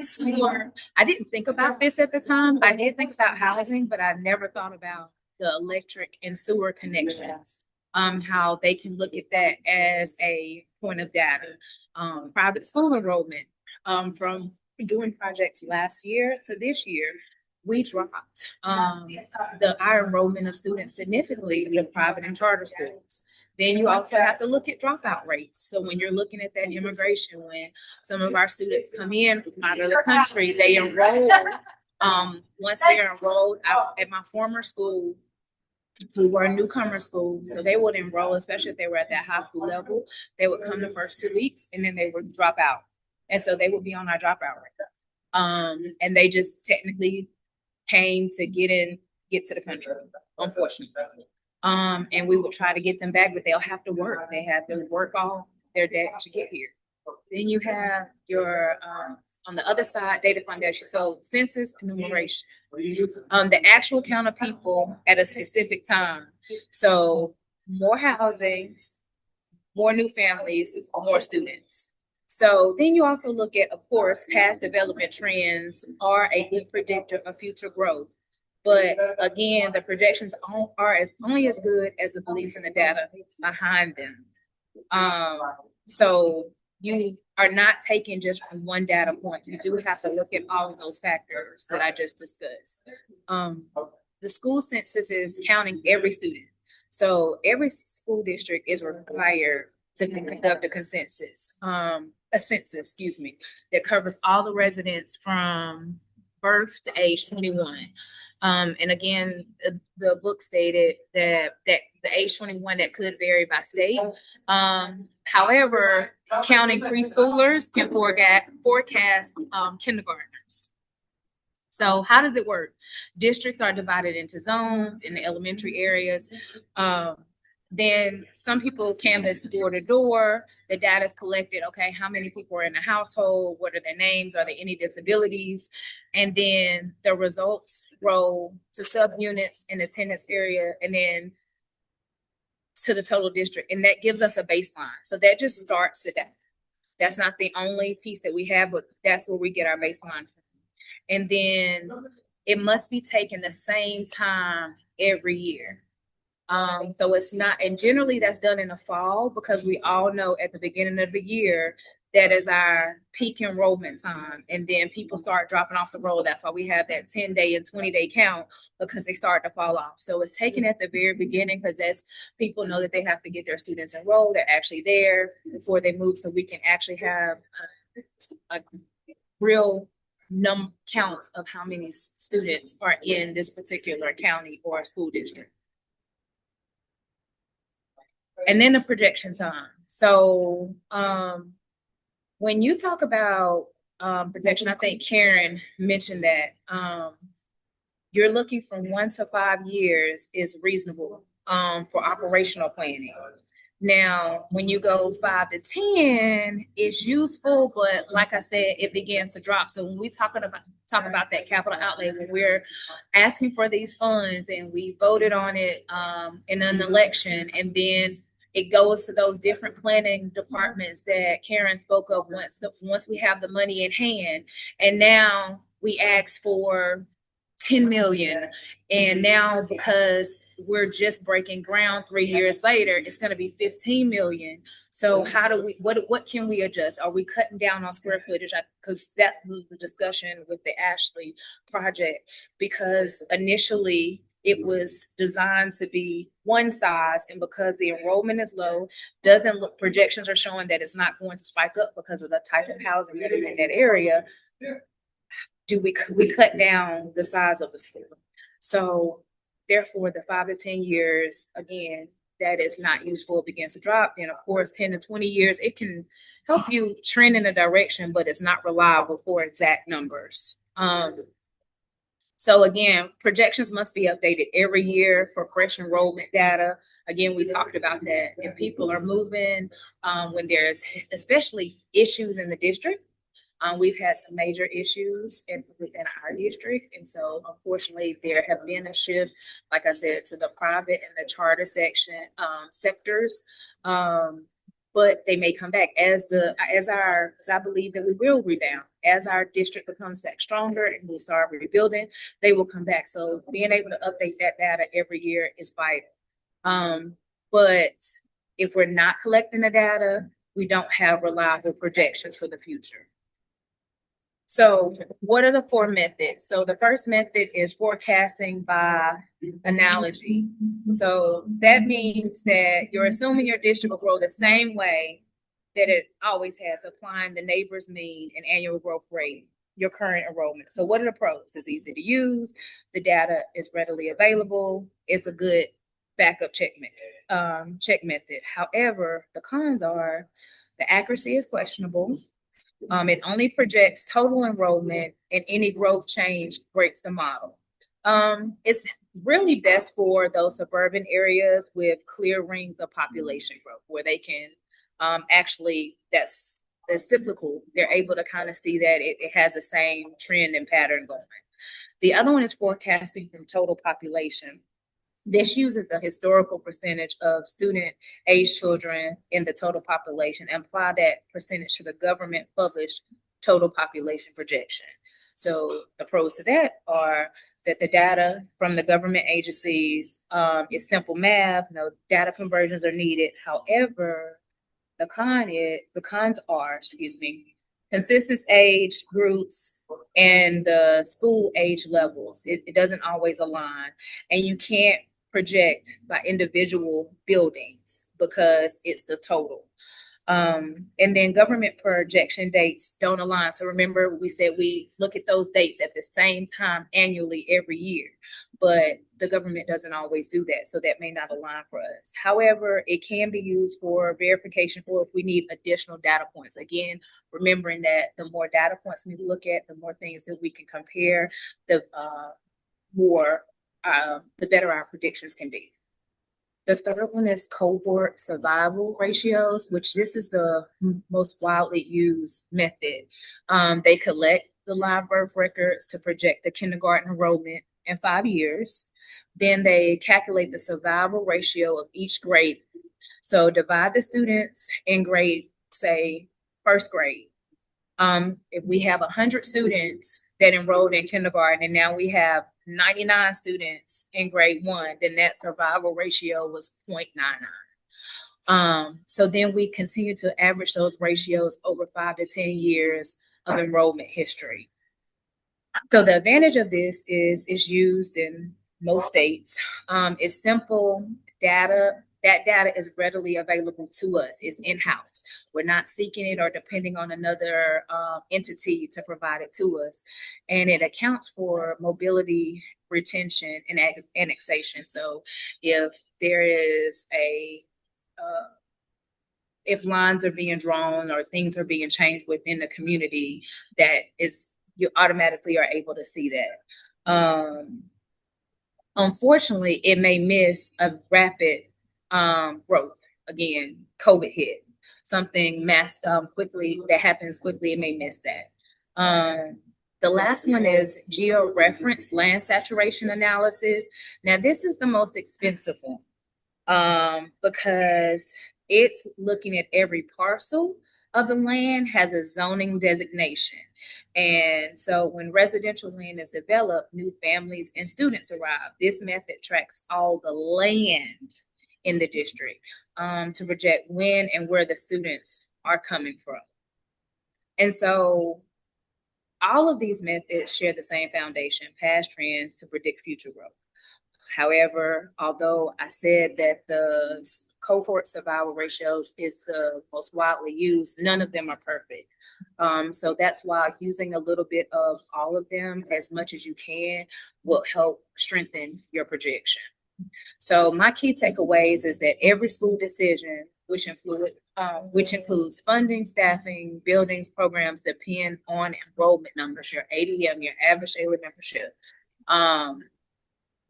Sewer, I didn't think about this at the time. I did think about housing, but I never thought about the electric and sewer connections. How they can look at that as a point of data. Private school enrollment, from doing projects last year to this year, we dropped our enrollment of students significantly in the private and charter schools. Then you also have to look at dropout rates. So when you're looking at that immigration, when some of our students come in from out of the country, they enroll. Once they're enrolled out at my former school, we were a newcomer school, so they would enroll, especially if they were at that high school level. They would come the first 2 weeks and then they would drop out, and so they would be on our dropout rate. And they just technically came to get to the country, unfortunately. And we would try to get them back, but they'll have to work. They have to work off their debt to get here. Then you have your on the other side, data foundation. So census enumeration, the actual count of people at a specific time. So more housing, more new families, more students. So then you also look at, of course, past development trends are a good predictor of future growth. But again, the projections are only as good as the beliefs and the data behind them. So you are not taking just from one data point. You do have to look at all of those factors that I just discussed. The school census is counting every student. So every school district is required to conduct a census, that covers all the residents from birth to age 21. And again, the book stated that the age 21, that could vary by state. However, counting preschoolers can forecast kindergartners. So how does it work? Districts are divided into zones in the elementary areas. Then some people canvass door to door. The data is collected. Okay, how many people are in the household? What are their names? Are there any disabilities? And then the results roll to subunits in the attendance area, and then to the total district. And that gives us a baseline. So that just starts the data. That's not the only piece that we have, but that's where we get our baseline from. And then it must be taken the same time every year. So it's not, and generally that's done in the fall, because we all know at the beginning of the year, that is our peak enrollment time. And then people start dropping off the roll. That's why we have that 10-day and 20-day count, because they start to fall off. So it's taken at the very beginning, because as people know that they have to get their students enrolled, they're actually there before they move. So we can actually have a real count of how many students are in this particular county or school district. And then the projection time. So when you talk about projection, I think Karen mentioned that you're looking from 1 to 5 years is reasonable for operational planning. Now, when you go 5 to 10, it's useful, but like I said, it begins to drop. So when we talk about that capital outlay, when we're asking for these funds and we voted on it in an election, and then it goes to those different planning departments that Karen spoke of once we have the money in hand, and now we ask for 10 million. And now, because we're just breaking ground 3 years later, it's going to be 15 million. So how do we, what can we adjust? Are we cutting down on square footage? Because that was the discussion with the Ashley project, because initially it was designed to be one size, and because the enrollment is low, projections are showing that it's not going to spike up because of the type of housing that is in that area. Do we cut down the size of the school? So therefore, the 5 to 10 years, again, that is not useful. It begins to drop. Then, of course, 10 to 20 years, it can help you trend in a direction, but it's not reliable for exact numbers. So again, projections must be updated every year for fresh enrollment data. Again, we talked about that. If people are moving, when there's especially issues in the district, we've had some major issues in our district. And so unfortunately, there have been a shift, like I said, to the private and the charter sectors. But they may come back as I believe that we will rebound. As our district becomes back stronger and we start rebuilding, they will come back. So being able to update that data every year is vital. But if we're not collecting the data, we don't have reliable projections for the future. So what are the four methods? So the first method is forecasting by analogy. So that means that you're assuming your district will grow the same way that it always has, applying the neighbor's mean and annual growth rate, your current enrollment. So what are the pros? It's easy to use. The data is readily available. It's a good backup check method. However, the cons are the accuracy is questionable. It only projects total enrollment, and any growth change breaks the model. It's really best for those suburban areas with clear rings of population growth where they can actually, that's cyclical. They're able to kind of see that it has the same trend and pattern going. The other one is forecasting from total population. This uses the historical percentage of student age children in the total population and apply that percentage to the government published total population projection. So the pros to that are that the data from the government agencies is simple math, no data conversions are needed. However, the cons are, consistent age groups and the school age levels. It doesn't always align, and you can't project by individual buildings because it's the total. And then government projection dates don't align. So remember, we said we look at those dates at the same time annually every year, but the government doesn't always do that. So that may not align for us. However, it can be used for verification for if we need additional data points. Again, remembering that the more data points we look at, the more things that we can compare, the better our predictions can be. The third one is cohort survival ratios, which this is the most widely used method. They collect the live birth records to project the kindergarten enrollment in 5 years. Then they calculate the survival ratio of each grade. So divide the students in grade, say, first grade. If we have 100 students that enrolled in kindergarten and now we have 99 students in grade 1, then that survival ratio was 0.99. So then we continue to average those ratios over 5 to 10 years of enrollment history. So the advantage of this is it's used in most states. It's simple data. That data is readily available to us. It's in-house. We're not seeking it or depending on another entity to provide it to us. And it accounts for mobility, retention, and annexation. So if there is if lines are being drawn or things are being changed within the community, you automatically are able to see that. Unfortunately, it may miss a rapid growth. Again, COVID hit something quickly that happens quickly. It may miss that. The last one is geo-reference land saturation analysis. Now, this is the most expensive one because it's looking at every parcel of the land has a zoning designation. And so when residential land is developed, new families and students arrive. This method tracks all the land in the district to project when and where the students are coming from. And so all of these methods share the same foundation, past trends to predict future growth. However, although I said that the cohort survival ratios is the most widely used, none of them are perfect. So that's why using a little bit of all of them as much as you can will help strengthen your projection. So my key takeaways is that every school decision, which includes funding, staffing, buildings, programs, depend on enrollment numbers, your ADM, your average daily membership.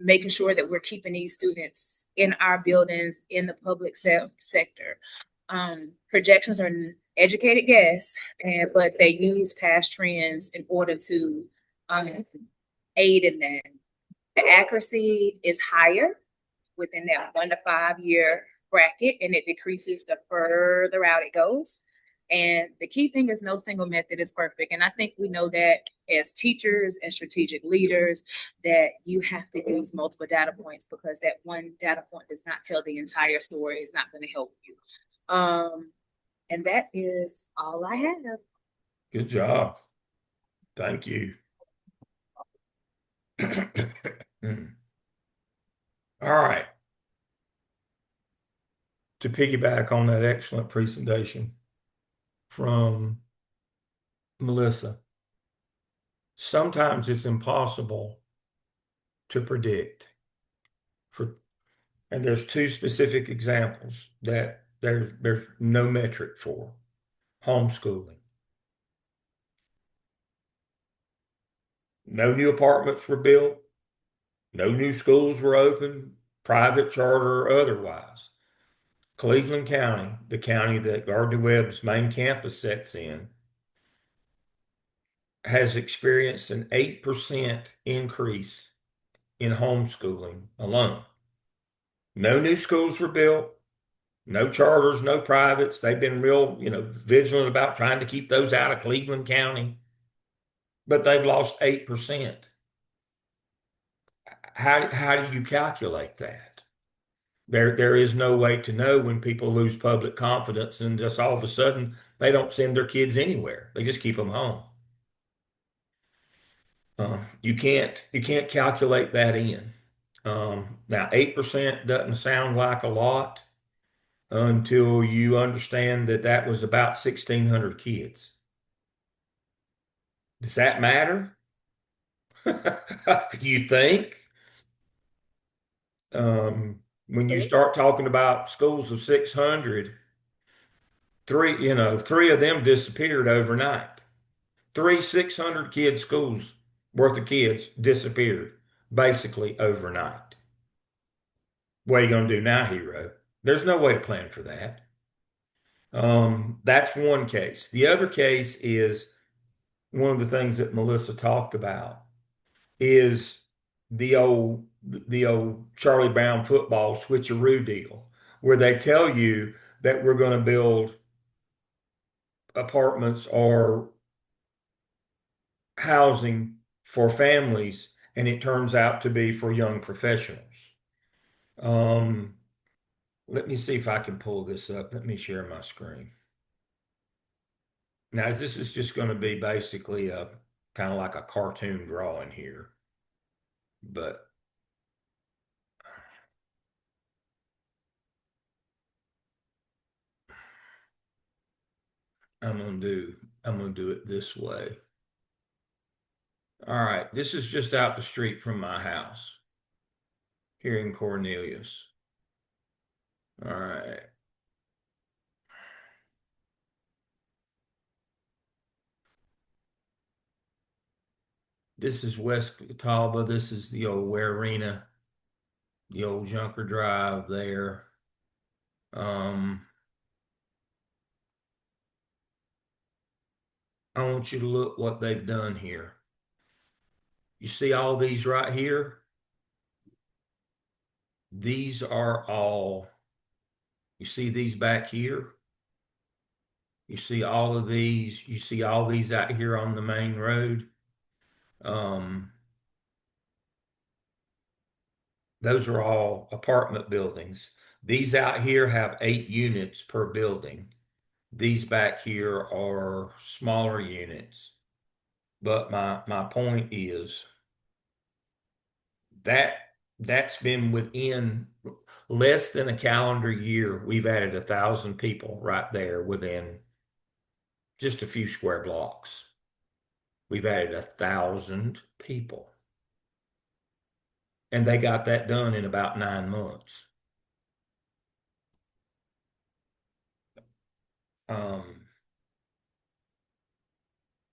Making sure that we're keeping these students in our buildings in the public sector. Projections are an educated guess, but they use past trends in order to aid in that. The accuracy is higher within that 1 to 5 year bracket, and it decreases the further out it goes. And the key thing is no single method is perfect. And I think we know that as teachers and strategic leaders, that you have to use multiple data points because that one data point does not tell the entire story. It's not going to help you. And that is all I have. Good job. Thank you. All right. To piggyback on that excellent presentation from Melissa, sometimes it's impossible to predict. And there's two specific examples that there's no metric for. Homeschooling. No new apartments were built. No new schools were opened, private, charter, or otherwise. Cleveland County, the county that Gardner-Webb's main campus sits in, has experienced an 8% increase in homeschooling alone. No new schools were built, no charters, no privates. They've been real, vigilant about trying to keep those out of Cleveland County, but they've lost 8%. How do you calculate that? There is no way to know when people lose public confidence and just all of a sudden they don't send their kids anywhere. They just keep them home. You can't calculate that in. Now, 8% doesn't sound like a lot until you understand that that was about 1,600 kids. Does that matter? You think? When you start talking about schools of 600, three of them disappeared overnight. Three 600 kid schools worth of kids disappeared basically overnight. What are you going to do now, hero? There's no way to plan for that. That's one case. The other case is one of the things that Melissa talked about is the old Charlie Brown football switcheroo deal, where they tell you that we're going to build apartments or housing for families, and it turns out to be for young professionals. Let me see if I can pull this up. Let me share my screen. Now, this is just going to be basically a kind of like a cartoon drawing here, but I'm gonna do it this way. All right, this is just out the street from my house here in Cornelius. All right. This is West Catawba. This is the old Ware Arena, the old Junker Drive there. I want you to look what they've done here. You see all these right here? These are all, you see these back here? You see all of these, you see all these out here on the main road? Those are all apartment buildings. These out here have 8 units per building. These back here are smaller units. But my point is that's been within less than a calendar year. We've added 1,000 people right there within just a few square blocks. We've added 1,000 people. And they got that done in about 9 months.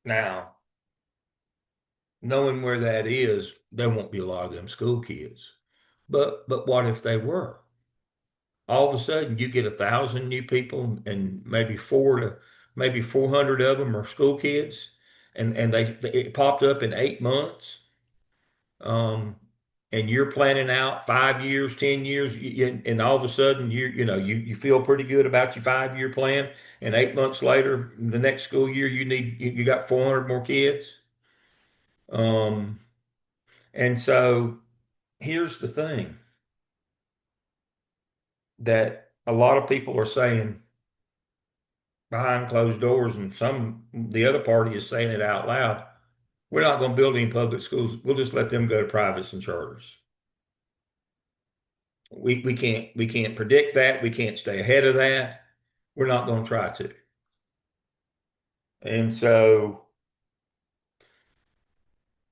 Now, knowing where that is, there won't be a lot of them school kids. But what if they were? All of a sudden, you get 1,000 new people, and maybe 400 of them are school kids, and it popped up in 8 months. And you're planning out 5 years, 10 years, and all of a sudden you feel pretty good about your 5-year plan, and 8 months later, the next school year, you got 400 more kids. And so here's the thing that a lot of people are saying behind closed doors, and the other party is saying it out loud. We're not going to build any public schools. We'll just let them go to privates and charters. We can't predict that. We can't stay ahead of that. We're not going to try to. And so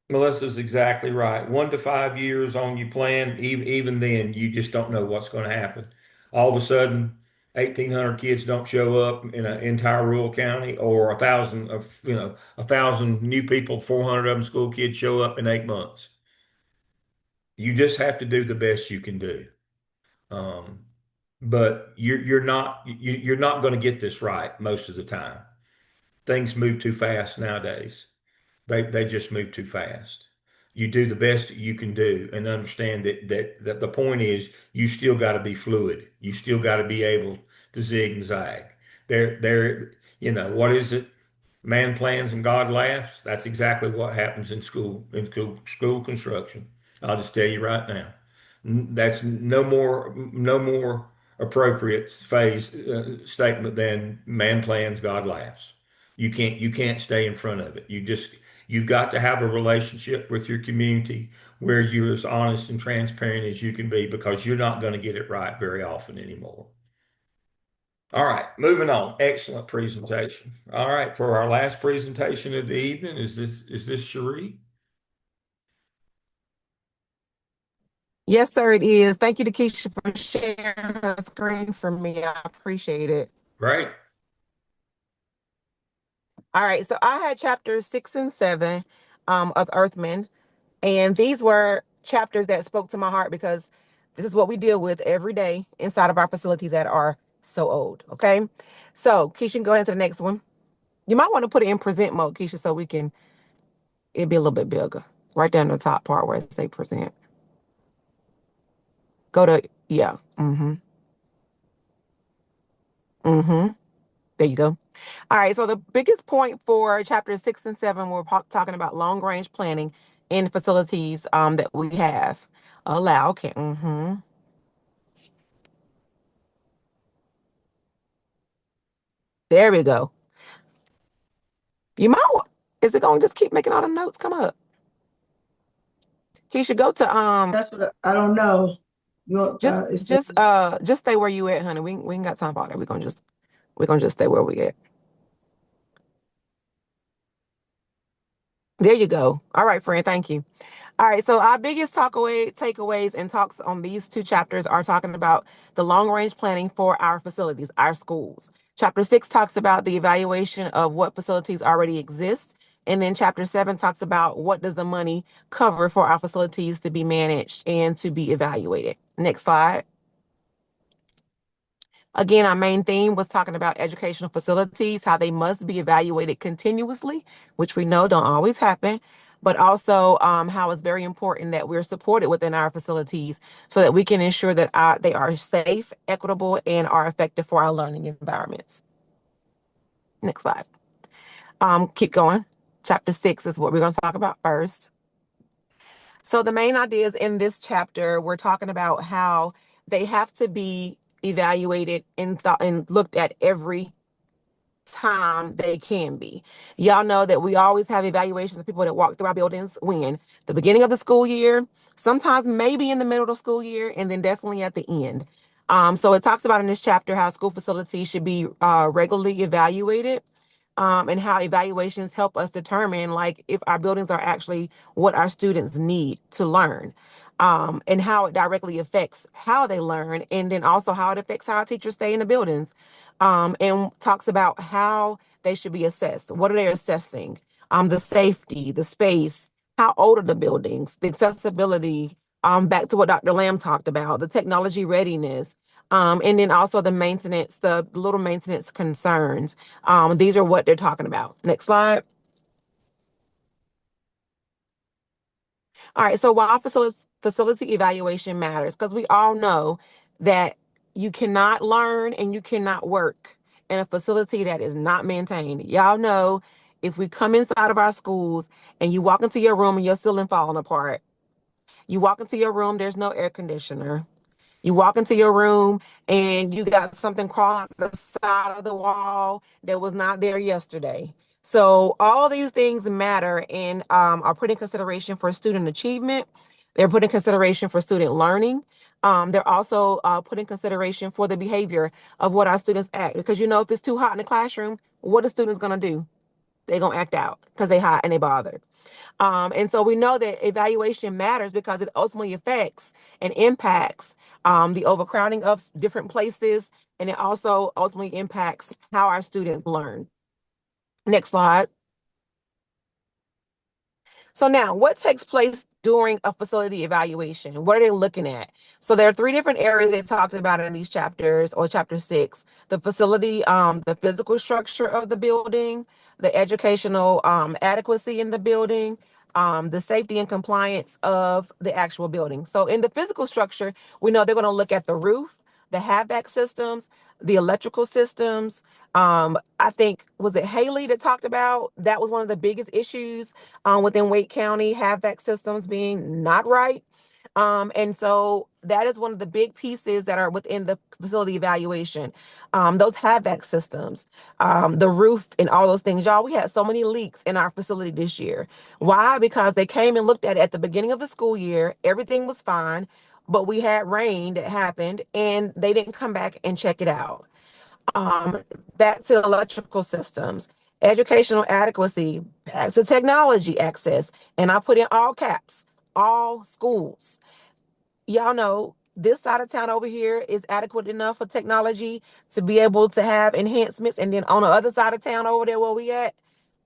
Melissa's exactly right. 1 to 5 years on your plan, even then, you just don't know what's going to happen. All of a sudden, 1,800 kids don't show up in an entire rural county, or 1,000 new people, 400 of them school kids show up in 8 months. You just have to do the best you can do. Um, but you're not going to get this right most of the time. Things move too fast nowadays. They just move too fast. You do the best you can do, and understand that the point is you still got to be fluid. You still got to be able to zig and zag. What is it? Man plans and God laughs. That's exactly what happens in school construction. I'll just tell you right now. That's no more appropriate phase statement than man plans, God laughs. You can't stay in front of it. You've got to have a relationship with your community where you're as honest and transparent as you can be, because you're not going to get it right very often anymore. All right, moving on. Excellent presentation. All right, for our last presentation of the evening, is this Cherie? Yes, sir, it is. Thank you to Keisha for sharing her screen for me. I appreciate it. Great. All right, so I had chapters 6 and 7 of Earthman, and these were chapters that spoke to my heart because this is what we deal with every day inside of our facilities that are so old, okay? So, Keisha, go ahead to the next one. You might want to put it in present mode, Keisha, so it'd be a little bit bigger. Right down the top part where it say present. Go to, yeah. Mm-hmm. Mm-hmm. There you go. All right. So the biggest point for chapters 6 and 7, we're talking about long range planning in facilities that we have. Allow. Okay. Mm-hmm. There we go. You might. Is it going to just keep making all the notes come up? Keisha, go to That's what I don't know. You want, just stay where you at, honey. We ain't got time for all that. We're gonna just stay where we at. There you go. All right, friend. Thank you. All right. So our biggest takeaways and talks on these two chapters are talking about the long range planning for our facilities, our schools. Chapter 6 talks about the evaluation of what facilities already exist. And then chapter 7 talks about what does the money cover for our facilities to be managed and to be evaluated. Next slide. Again, our main theme was talking about educational facilities, how they must be evaluated continuously, which we know don't always happen, but also how it's very important that we're supported within our facilities so that we can ensure that they are safe, equitable, and are effective for our learning environments. Next slide. Keep going. Chapter 6 is what we're going to talk about first. So the main ideas in this chapter, we're talking about how they have to be evaluated and looked at every time they can be. Y'all know that we always have evaluations of people that walk through our buildings when the beginning of the school year, sometimes maybe in the middle of the school year, and then definitely at the end. So it talks about in this chapter how school facilities should be regularly evaluated. And how evaluations help us determine like if our buildings are actually what our students need to learn, and how it directly affects how they learn, and then also how it affects how our teachers stay in the buildings, and talks about how they should be assessed. What are they assessing? The safety, the space, how old are the buildings, the accessibility, back to what Dr. Lamb talked about, the technology readiness, and then also the maintenance, the little maintenance concerns. These are what they're talking about. Next slide. All right, so while facility evaluation matters, because we all know that you cannot learn and you cannot work in a facility that is not maintained. Y'all know if we come inside of our schools and you walk into your room and your ceiling falling apart, you walk into your room, there's no air conditioner. You walk into your room and you got something crawling up the side of the wall that was not there yesterday. So all these things matter and are put in consideration for student achievement. They're put in consideration for student learning. They're also put in consideration for the behavior of what our students act. Because if it's too hot in the classroom, what are students gonna do? They're gonna act out because they hot and they bothered. And so we know that evaluation matters because it ultimately affects and impacts the overcrowding of different places, and it also ultimately impacts how our students learn. Next slide. So now, what takes place during a facility evaluation? What are they looking at? So there are three different areas they talked about in these chapters, or chapter 6: the facility, the physical structure of the building, the educational adequacy in the building, the safety and compliance of the actual building. So in the physical structure, we know they're going to look at the roof, the HVAC systems, the electrical systems. I think, was it Haley that talked about that was one of the biggest issues within Wake County, HVAC systems being not right. And so that is one of the big pieces that are within the facility evaluation. Those HVAC systems, the roof and all those things. Y'all, we had so many leaks in our facility this year. Why? Because they came and looked at it at the beginning of the school year. Everything was fine, but we had rain that happened and they didn't come back and check it out. Back to the electrical systems, educational adequacy, back to technology access. And I put in all caps, all schools. Y'all know this side of town over here is adequate enough for technology to be able to have enhancements. And then on the other side of town over there where we at,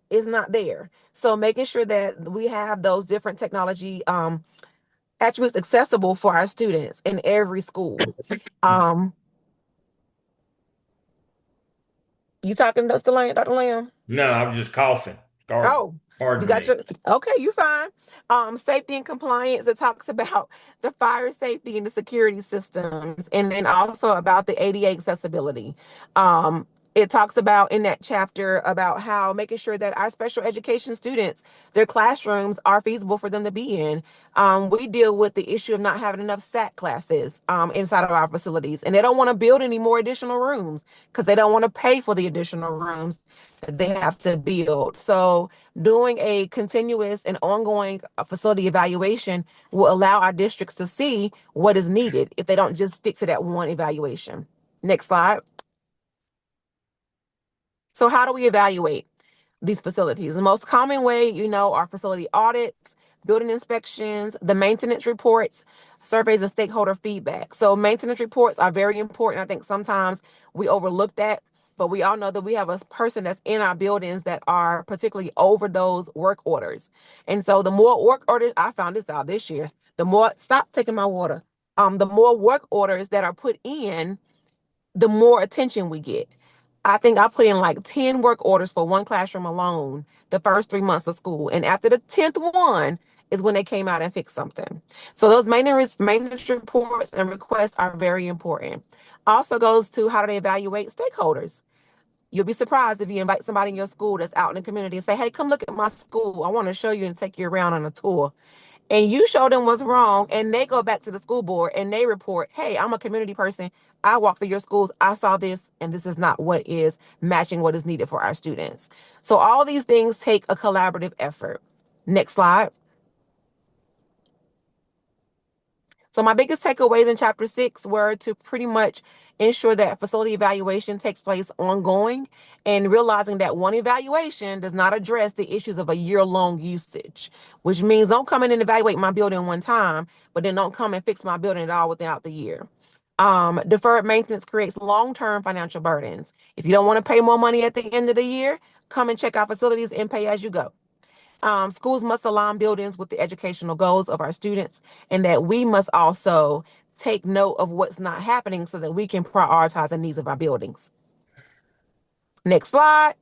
is not there. So making sure that we have those different technology attributes accessible for our students in every school. You talking to us, Dr. Lamb? No, I was just coughing. Oh, Pardon you got me. your, okay, you fine. Safety and compliance, it talks about the fire safety and the security systems, and then also about the ADA accessibility. It talks about in that chapter about how making sure that our special education students, their classrooms are feasible for them to be in. We deal with the issue of not having enough SAT classes inside of our facilities, and they don't want to build any more additional rooms because they don't want to pay for the additional rooms that they have to build. So doing a continuous and ongoing facility evaluation will allow our districts to see what is needed if they don't just stick to that one evaluation. Next slide. So how do we evaluate these facilities? The most common way, are facility audits, building inspections, the maintenance reports, surveys, and stakeholder feedback. So maintenance reports are very important. I think sometimes we overlook that, but we all know that we have a person that's in our buildings that are particularly over those work orders. And so the more work orders, I found this out this year, the more, stop taking my water. The more work orders that are put in, the more attention we get. I think I put in like 10 work orders for one classroom alone the first 3 months of school. And after the 10th one is when they came out and fixed something. So those maintenance reports and requests are very important. Also goes to how do they evaluate stakeholders. You'll be surprised if you invite somebody in your school that's out in the community and say, hey, come look at my school. I want to show you and take you around on a tour. And you show them what's wrong, and they go back to the school board and they report, hey, I'm a community person. I walked through your schools. I saw this, and this is not what is matching what is needed for our students. So all these things take a collaborative effort. Next slide. So my biggest takeaways in chapter 6 were to pretty much ensure that facility evaluation takes place ongoing and realizing that one evaluation does not address the issues of a year-long usage, which means don't come in and evaluate my building one time, but then don't come and fix my building at all without the year. Deferred maintenance creates long-term financial burdens. If you don't want to pay more money at the end of the year, come and check our facilities and pay as you go. Schools must align buildings with the educational goals of our students, and that we must also take note of what's not happening so that we can prioritize the needs of our buildings. Next slide.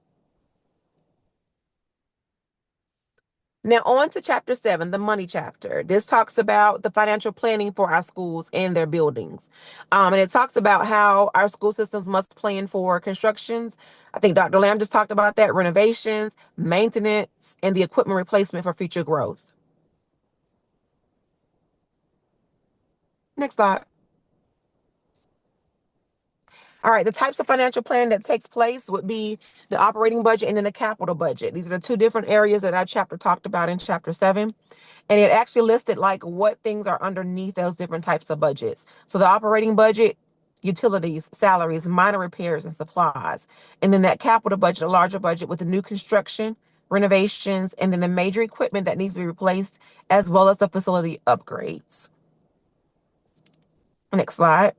Now on to chapter 7, the money chapter. This talks about the financial planning for our schools and their buildings. And it talks about how our school systems must plan for constructions. I think Dr. Lamb just talked about that, renovations, maintenance, and the equipment replacement for future growth. Next slide. All right, the types of financial plan that takes place would be the operating budget and then the capital budget. These are the two different areas that our chapter talked about in chapter 7. And it actually listed like what things are underneath those different types of budgets. So the operating budget, utilities, salaries, minor repairs, and supplies. And then that capital budget, a larger budget with the new construction, renovations, and then the major equipment that needs to be replaced, as well as the facility upgrades. Next slide.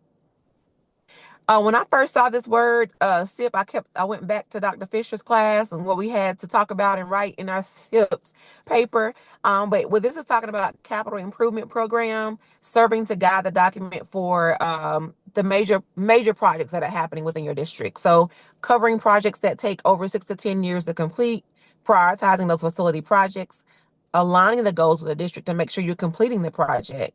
When I first saw this word SIP, I went back to Dr. Fisher's class and what we had to talk about and write in our SIPs paper. But what this is talking about, capital improvement program, serving to guide the document for the major projects that are happening within your district. So covering projects that take over 6 to 10 years to complete, prioritizing those facility projects, aligning the goals with the district to make sure you're completing the project,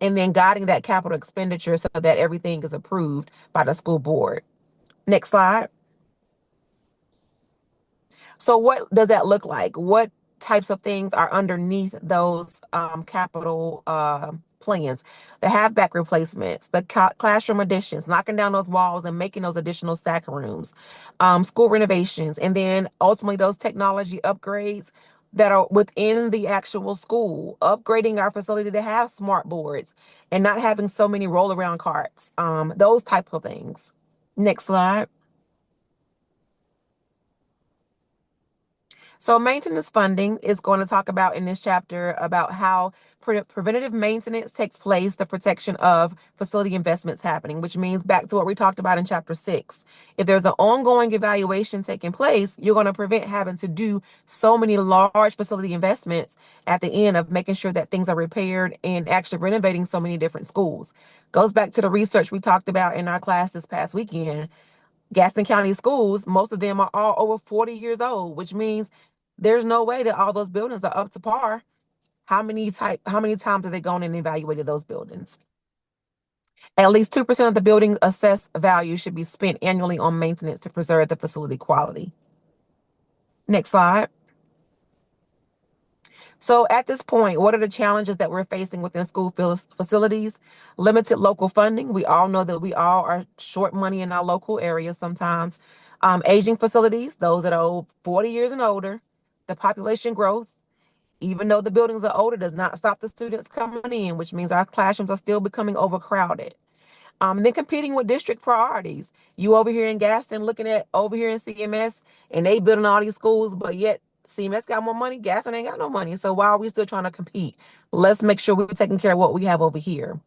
and then guiding that capital expenditure so that everything is approved by the school board. Next slide. So what does that look like? What types of things are underneath those capital plans? The halfback replacements, the classroom additions, knocking down those walls and making those additional stack rooms, school renovations, and then ultimately those technology upgrades that are within the actual school, upgrading our facility to have smart boards and not having so many roll around carts, those type of things. Next slide. So maintenance funding is going to talk about in this chapter about how preventative maintenance takes place, the protection of facility investments happening, which means back to what we talked about in chapter 6. If there's an ongoing evaluation taking place, you're going to prevent having to do so many large facility investments at the end of making sure that things are repaired and actually renovating so many different schools. Goes back to the research we talked about in our class this past weekend. Gaston County schools, most of them are all over 40 years old, which means there's no way that all those buildings are up to par. How many times have they gone and evaluated those buildings? At least 2% of the building assessed value should be spent annually on maintenance to preserve the facility quality. Next slide. So at this point, what are the challenges that we're facing within school facilities? Limited local funding. We all know that we all are short money in our local areas sometimes. Aging facilities, those that are 40 years and older. The population growth, even though the buildings are older, does not stop the students coming in, which means our classrooms are still becoming overcrowded. And then competing with district priorities. You over here in Gaston looking at over here in CMS and they building all these schools, but yet CMS got more money, Gaston ain't got no money. So why are we still trying to compete? Let's make sure we're taking care of what we have over here.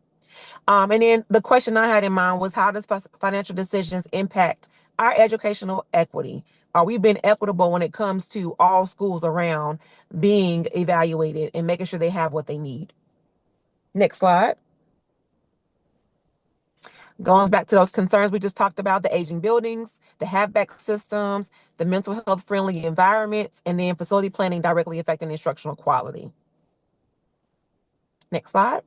And then the question I had in mind was, how does financial decisions impact our educational equity? Are we being equitable when it comes to all schools around being evaluated and making sure they have what they need? Next slide. Going back to those concerns we just talked about, the aging buildings, the halfback systems, the mental health friendly environments, and then facility planning directly affecting instructional quality. Next slide.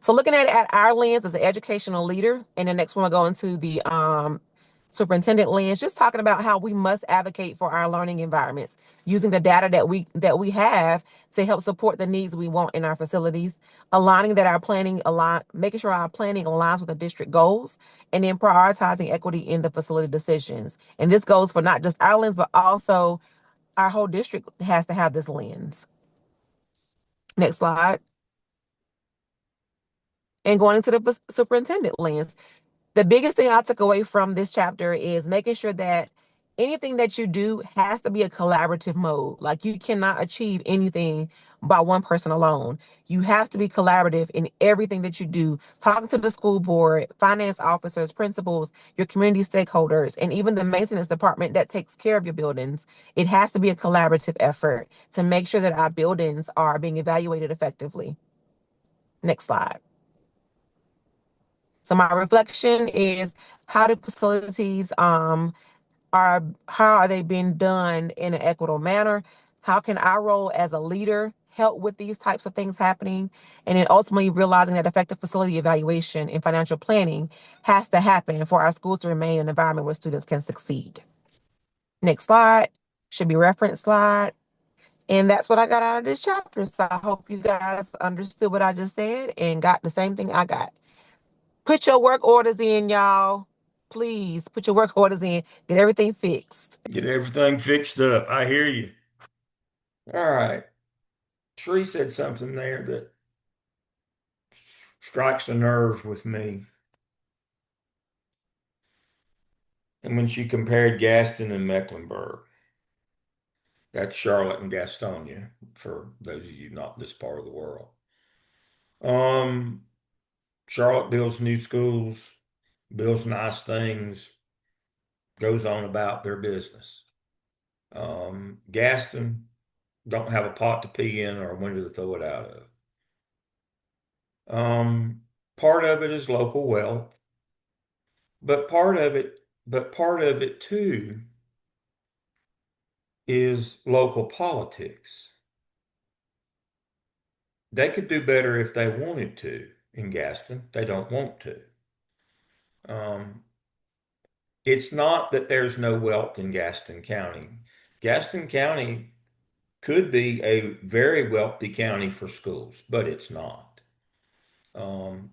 So looking at our lens as an educational leader, and the next one will go into the superintendent lens, just talking about how we must advocate for our learning environments using the data that we have to help support the needs we want in our facilities, aligning that our planning making sure our planning aligns with the district goals, and then prioritizing equity in the facility decisions. And this goes for not just our lens, but also our whole district has to have this lens. Next slide. And going into the superintendent lens, the biggest thing I took away from this chapter is making sure that anything that you do has to be a collaborative mode. Like, you cannot achieve anything by one person alone. You have to be collaborative in everything that you do, talking to the school board, finance officers, principals, your community stakeholders, and even the maintenance department that takes care of your buildings. It has to be a collaborative effort to make sure that our buildings are being evaluated effectively. Next slide. So my reflection is, how do facilities how are they being done in an equitable manner? How can our role as a leader help with these types of things happening? And then ultimately realizing that effective facility evaluation and financial planning has to happen for our schools to remain an environment where students can succeed. Next slide should be reference slide. And that's what I got out of this chapter. So I hope you guys understood what I just said and got the same thing I got. Put your work orders in, y'all. please put your work orders in, get everything fixed. Get everything fixed up. I hear you. All right. Sheree said something there that strikes a nerve with me. And when she compared Gaston and Mecklenburg, that's Charlotte and Gastonia, for those of you not this part of the world. Charlotte builds new schools, builds nice things, goes on about their business. Gaston don't have a pot to pee in or a window to throw it out of. Part of it is local wealth, but part of it too is local politics. They could do better if they wanted to in Gaston. They don't want to. It's not that there's no wealth in Gaston County. Gaston County could be a very wealthy county for schools, but it's not.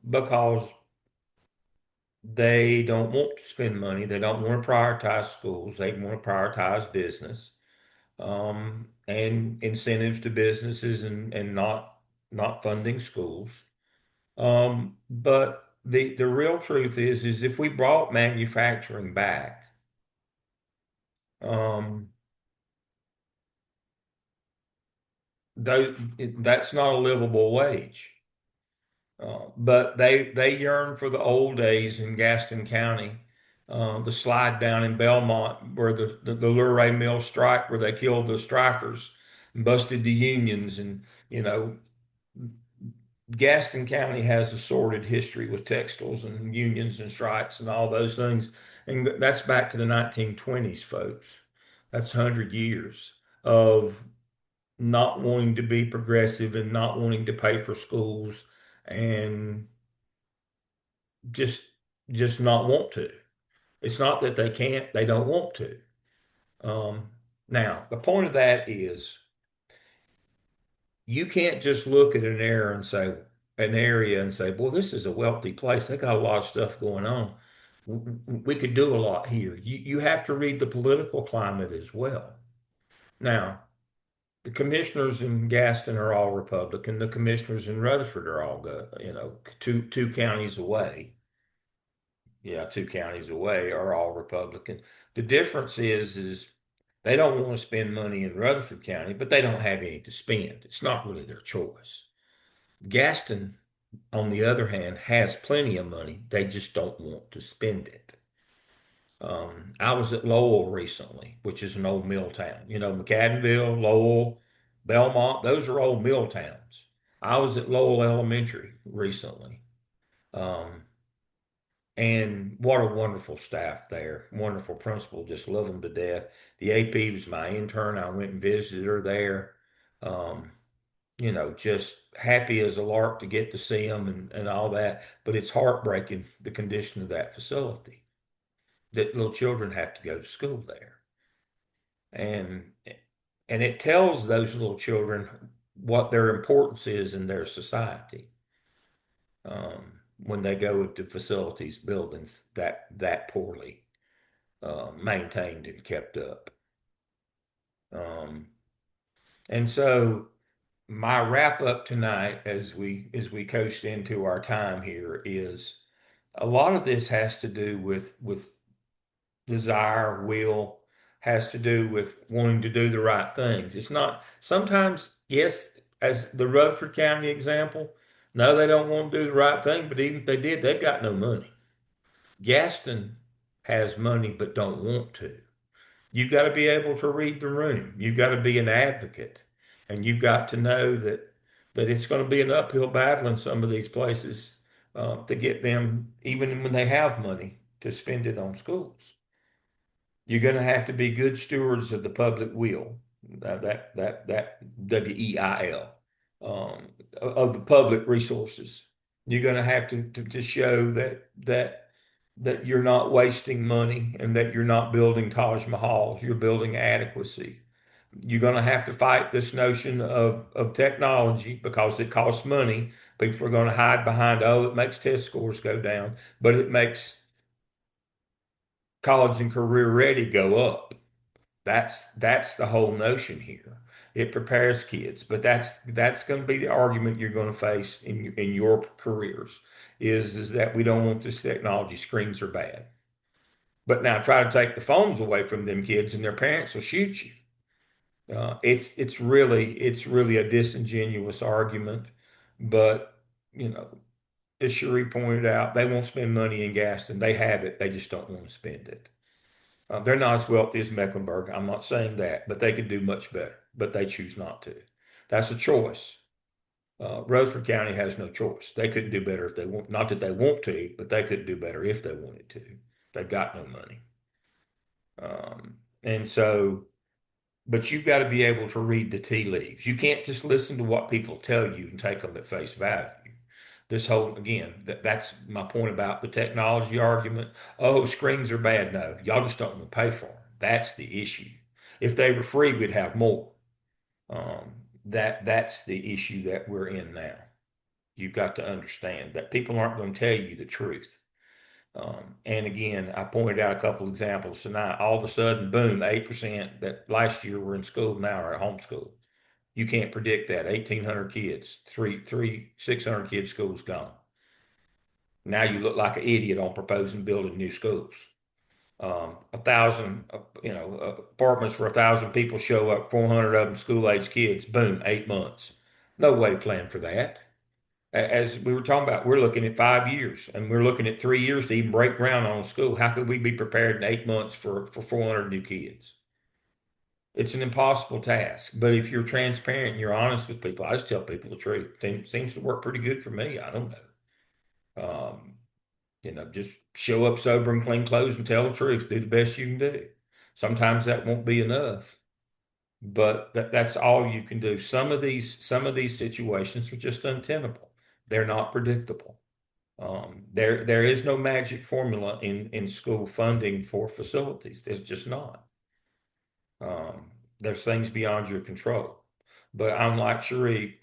Because they don't want to spend money. They don't want to prioritize schools. They want to prioritize business, and incentives to businesses and not funding schools. But the real truth is if we brought manufacturing back, that's not a livable wage. But they yearn for the old days in Gaston County, the slide down in Belmont where the Luray Mill strike, where they killed the strikers and busted the unions. And, Gaston County has a sordid history with textiles and unions and strikes and all those things. And that's back to the 1920s, folks. That's 100 years of not wanting to be progressive and not wanting to pay for schools and just not want to. It's not that they can't, they don't want to. Now, the point of that is you can't just look at an area and say, well, this is a wealthy place. They got a lot of stuff going on. We could do a lot here. You have to read the political climate as well. Now, the commissioners in Gaston are all Republican. The commissioners in Rutherford are all two counties away. Yeah, two counties away are all Republican. The difference is they don't want to spend money in Rutherford County, but they don't have any to spend. It's not really their choice. Gaston, on the other hand, has plenty of money. They just don't want to spend it. I was at Lowell recently, which is an old mill town. McAdenville, Lowell, Belmont, those are old mill towns. I was at Lowell Elementary recently. And what a wonderful staff there. Wonderful principal, just love them to death. The AP was my intern. I went and visited her there. Just happy as a lark to get to see them and all that. But it's heartbreaking, the condition of that facility, that little children have to go to school there. And it tells those little children what their importance is in their society. When they go to facilities, buildings that poorly maintained and kept up. And so my wrap up tonight as we coast into our time here is a lot of this has to do with desire, will, has to do with wanting to do the right things. It's not sometimes, yes, as the Rutherford County example, no, they don't want to do the right thing, but even if they did, they've got no money. Gaston has money but don't want to. You've got to be able to read the room. You've got to be an advocate, and you've got to know that it's going to be an uphill battle in some of these places to get them, even when they have money, to spend it on schools. You're going to have to be good stewards of the public will, that WEIL, of the public resources. You're going to have to show that you're not wasting money and that you're not building Taj Mahals. You're building adequacy. You're going to have to fight this notion of technology because it costs money. People are going to hide behind, oh, it makes test scores go down, but it makes college and career ready go up. That's the whole notion here. It prepares kids, but that's going to be the argument you're going to face in your careers is that we don't want this technology. Screens are bad. But now try to take the phones away from them kids and their parents will shoot you. It's really a disingenuous argument, but you know, as Cherie pointed out, they won't spend money in Gaston. They have it. They just don't want to spend it. They're not as wealthy as Mecklenburg. I'm not saying that, but they could do much better. But they choose not to. That's a choice. Rutherford County has no choice. They couldn't do better if they want. Not that they want to, but they could do better if they wanted to. They got no money. And so, but you've got to be able to read the tea leaves. You can't just listen to what people tell you and take them at face value. This whole, again, that's my point about the technology argument. Oh, screens are bad. No, y'all just don't want to pay for them. That's the issue. If they were free, we'd have more. That's the issue that we're in now. You've got to understand that people aren't going to tell you the truth. And again, I pointed out a couple examples tonight. All of a sudden, boom, 8% that last year were in school now are at homeschool. You can't predict that. 1,800 kids, 600 kids, schools gone. Now you look like an idiot on proposing building new schools. 1,000, apartments for 1,000 people show up, 400 of them school-age kids. Boom, 8 months. No way to plan for that. As we were talking about, we're looking at 5 years, and we're looking at 3 years to even break ground on school. How could we be prepared in 8 months for 400 new kids? It's an impossible task. But if you're transparent and you're honest with people, I just tell people the truth. It seems to work pretty good for me. I don't know. Just show up sober and clean clothes and tell the truth. Do the best you can do. Sometimes that won't be enough, but that's all you can do. Some of these situations are just untenable. They're not predictable. There is no magic formula in school funding for facilities. There's just not. There's things beyond your control. But I'm like Cherie,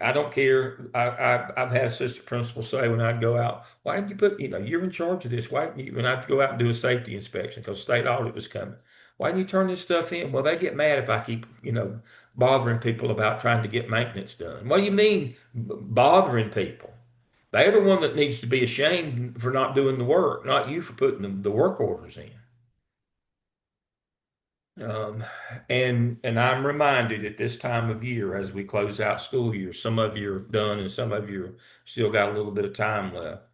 I don't care. I've had assistant principals say when I'd go out, why didn't you put, you're in charge of this. Why didn't you, when I'd go out and do a safety inspection because state audit was coming, why didn't you turn this stuff in? Well, they get mad if I keep, bothering people about trying to get maintenance done. What do you mean bothering people? They're the one that needs to be ashamed for not doing the work, not you for putting the work orders in. And I'm reminded at this time of year, as we close out school year, some of you are done and some of you still got a little bit of time left.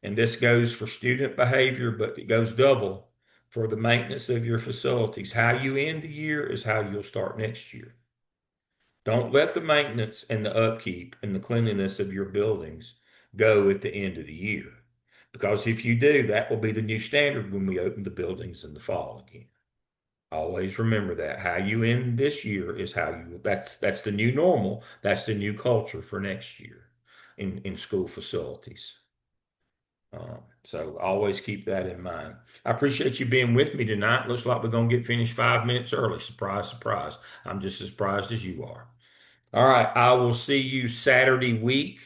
And this goes for student behavior, but it goes double for the maintenance of your facilities. How you end the year is how you'll start next year. Don't let the maintenance and the upkeep and the cleanliness of your buildings go at the end of the year. Because if you do, that will be the new standard when we open the buildings in the fall again. Always remember that. How you end this year is that's the new normal. That's the new culture for next year in school facilities. So always keep that in mind. I appreciate you being with me tonight. Looks like we're going to get finished 5 minutes early. Surprise, surprise. I'm just as surprised as you are. All right. I will see you Saturday week.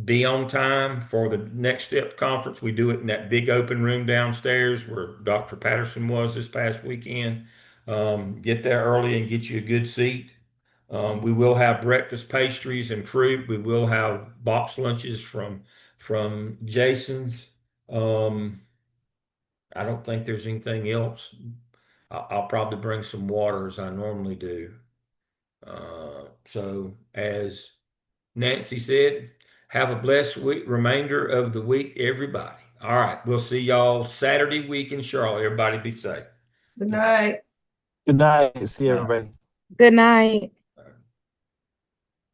Be on time for the Next Step conference. We do it in that big open room downstairs where Dr. Patterson was this past weekend. Get there early and get you a good seat. We will have breakfast pastries and fruit. We will have box lunches from Jason's. I don't think there's anything else. I'll probably bring some water as I normally do. So as Nancy said, have a blessed remainder of the week, everybody. All right. We'll see y'all Saturday week in Charlotte. Everybody be safe. Good night. Good night. See everybody. Good night.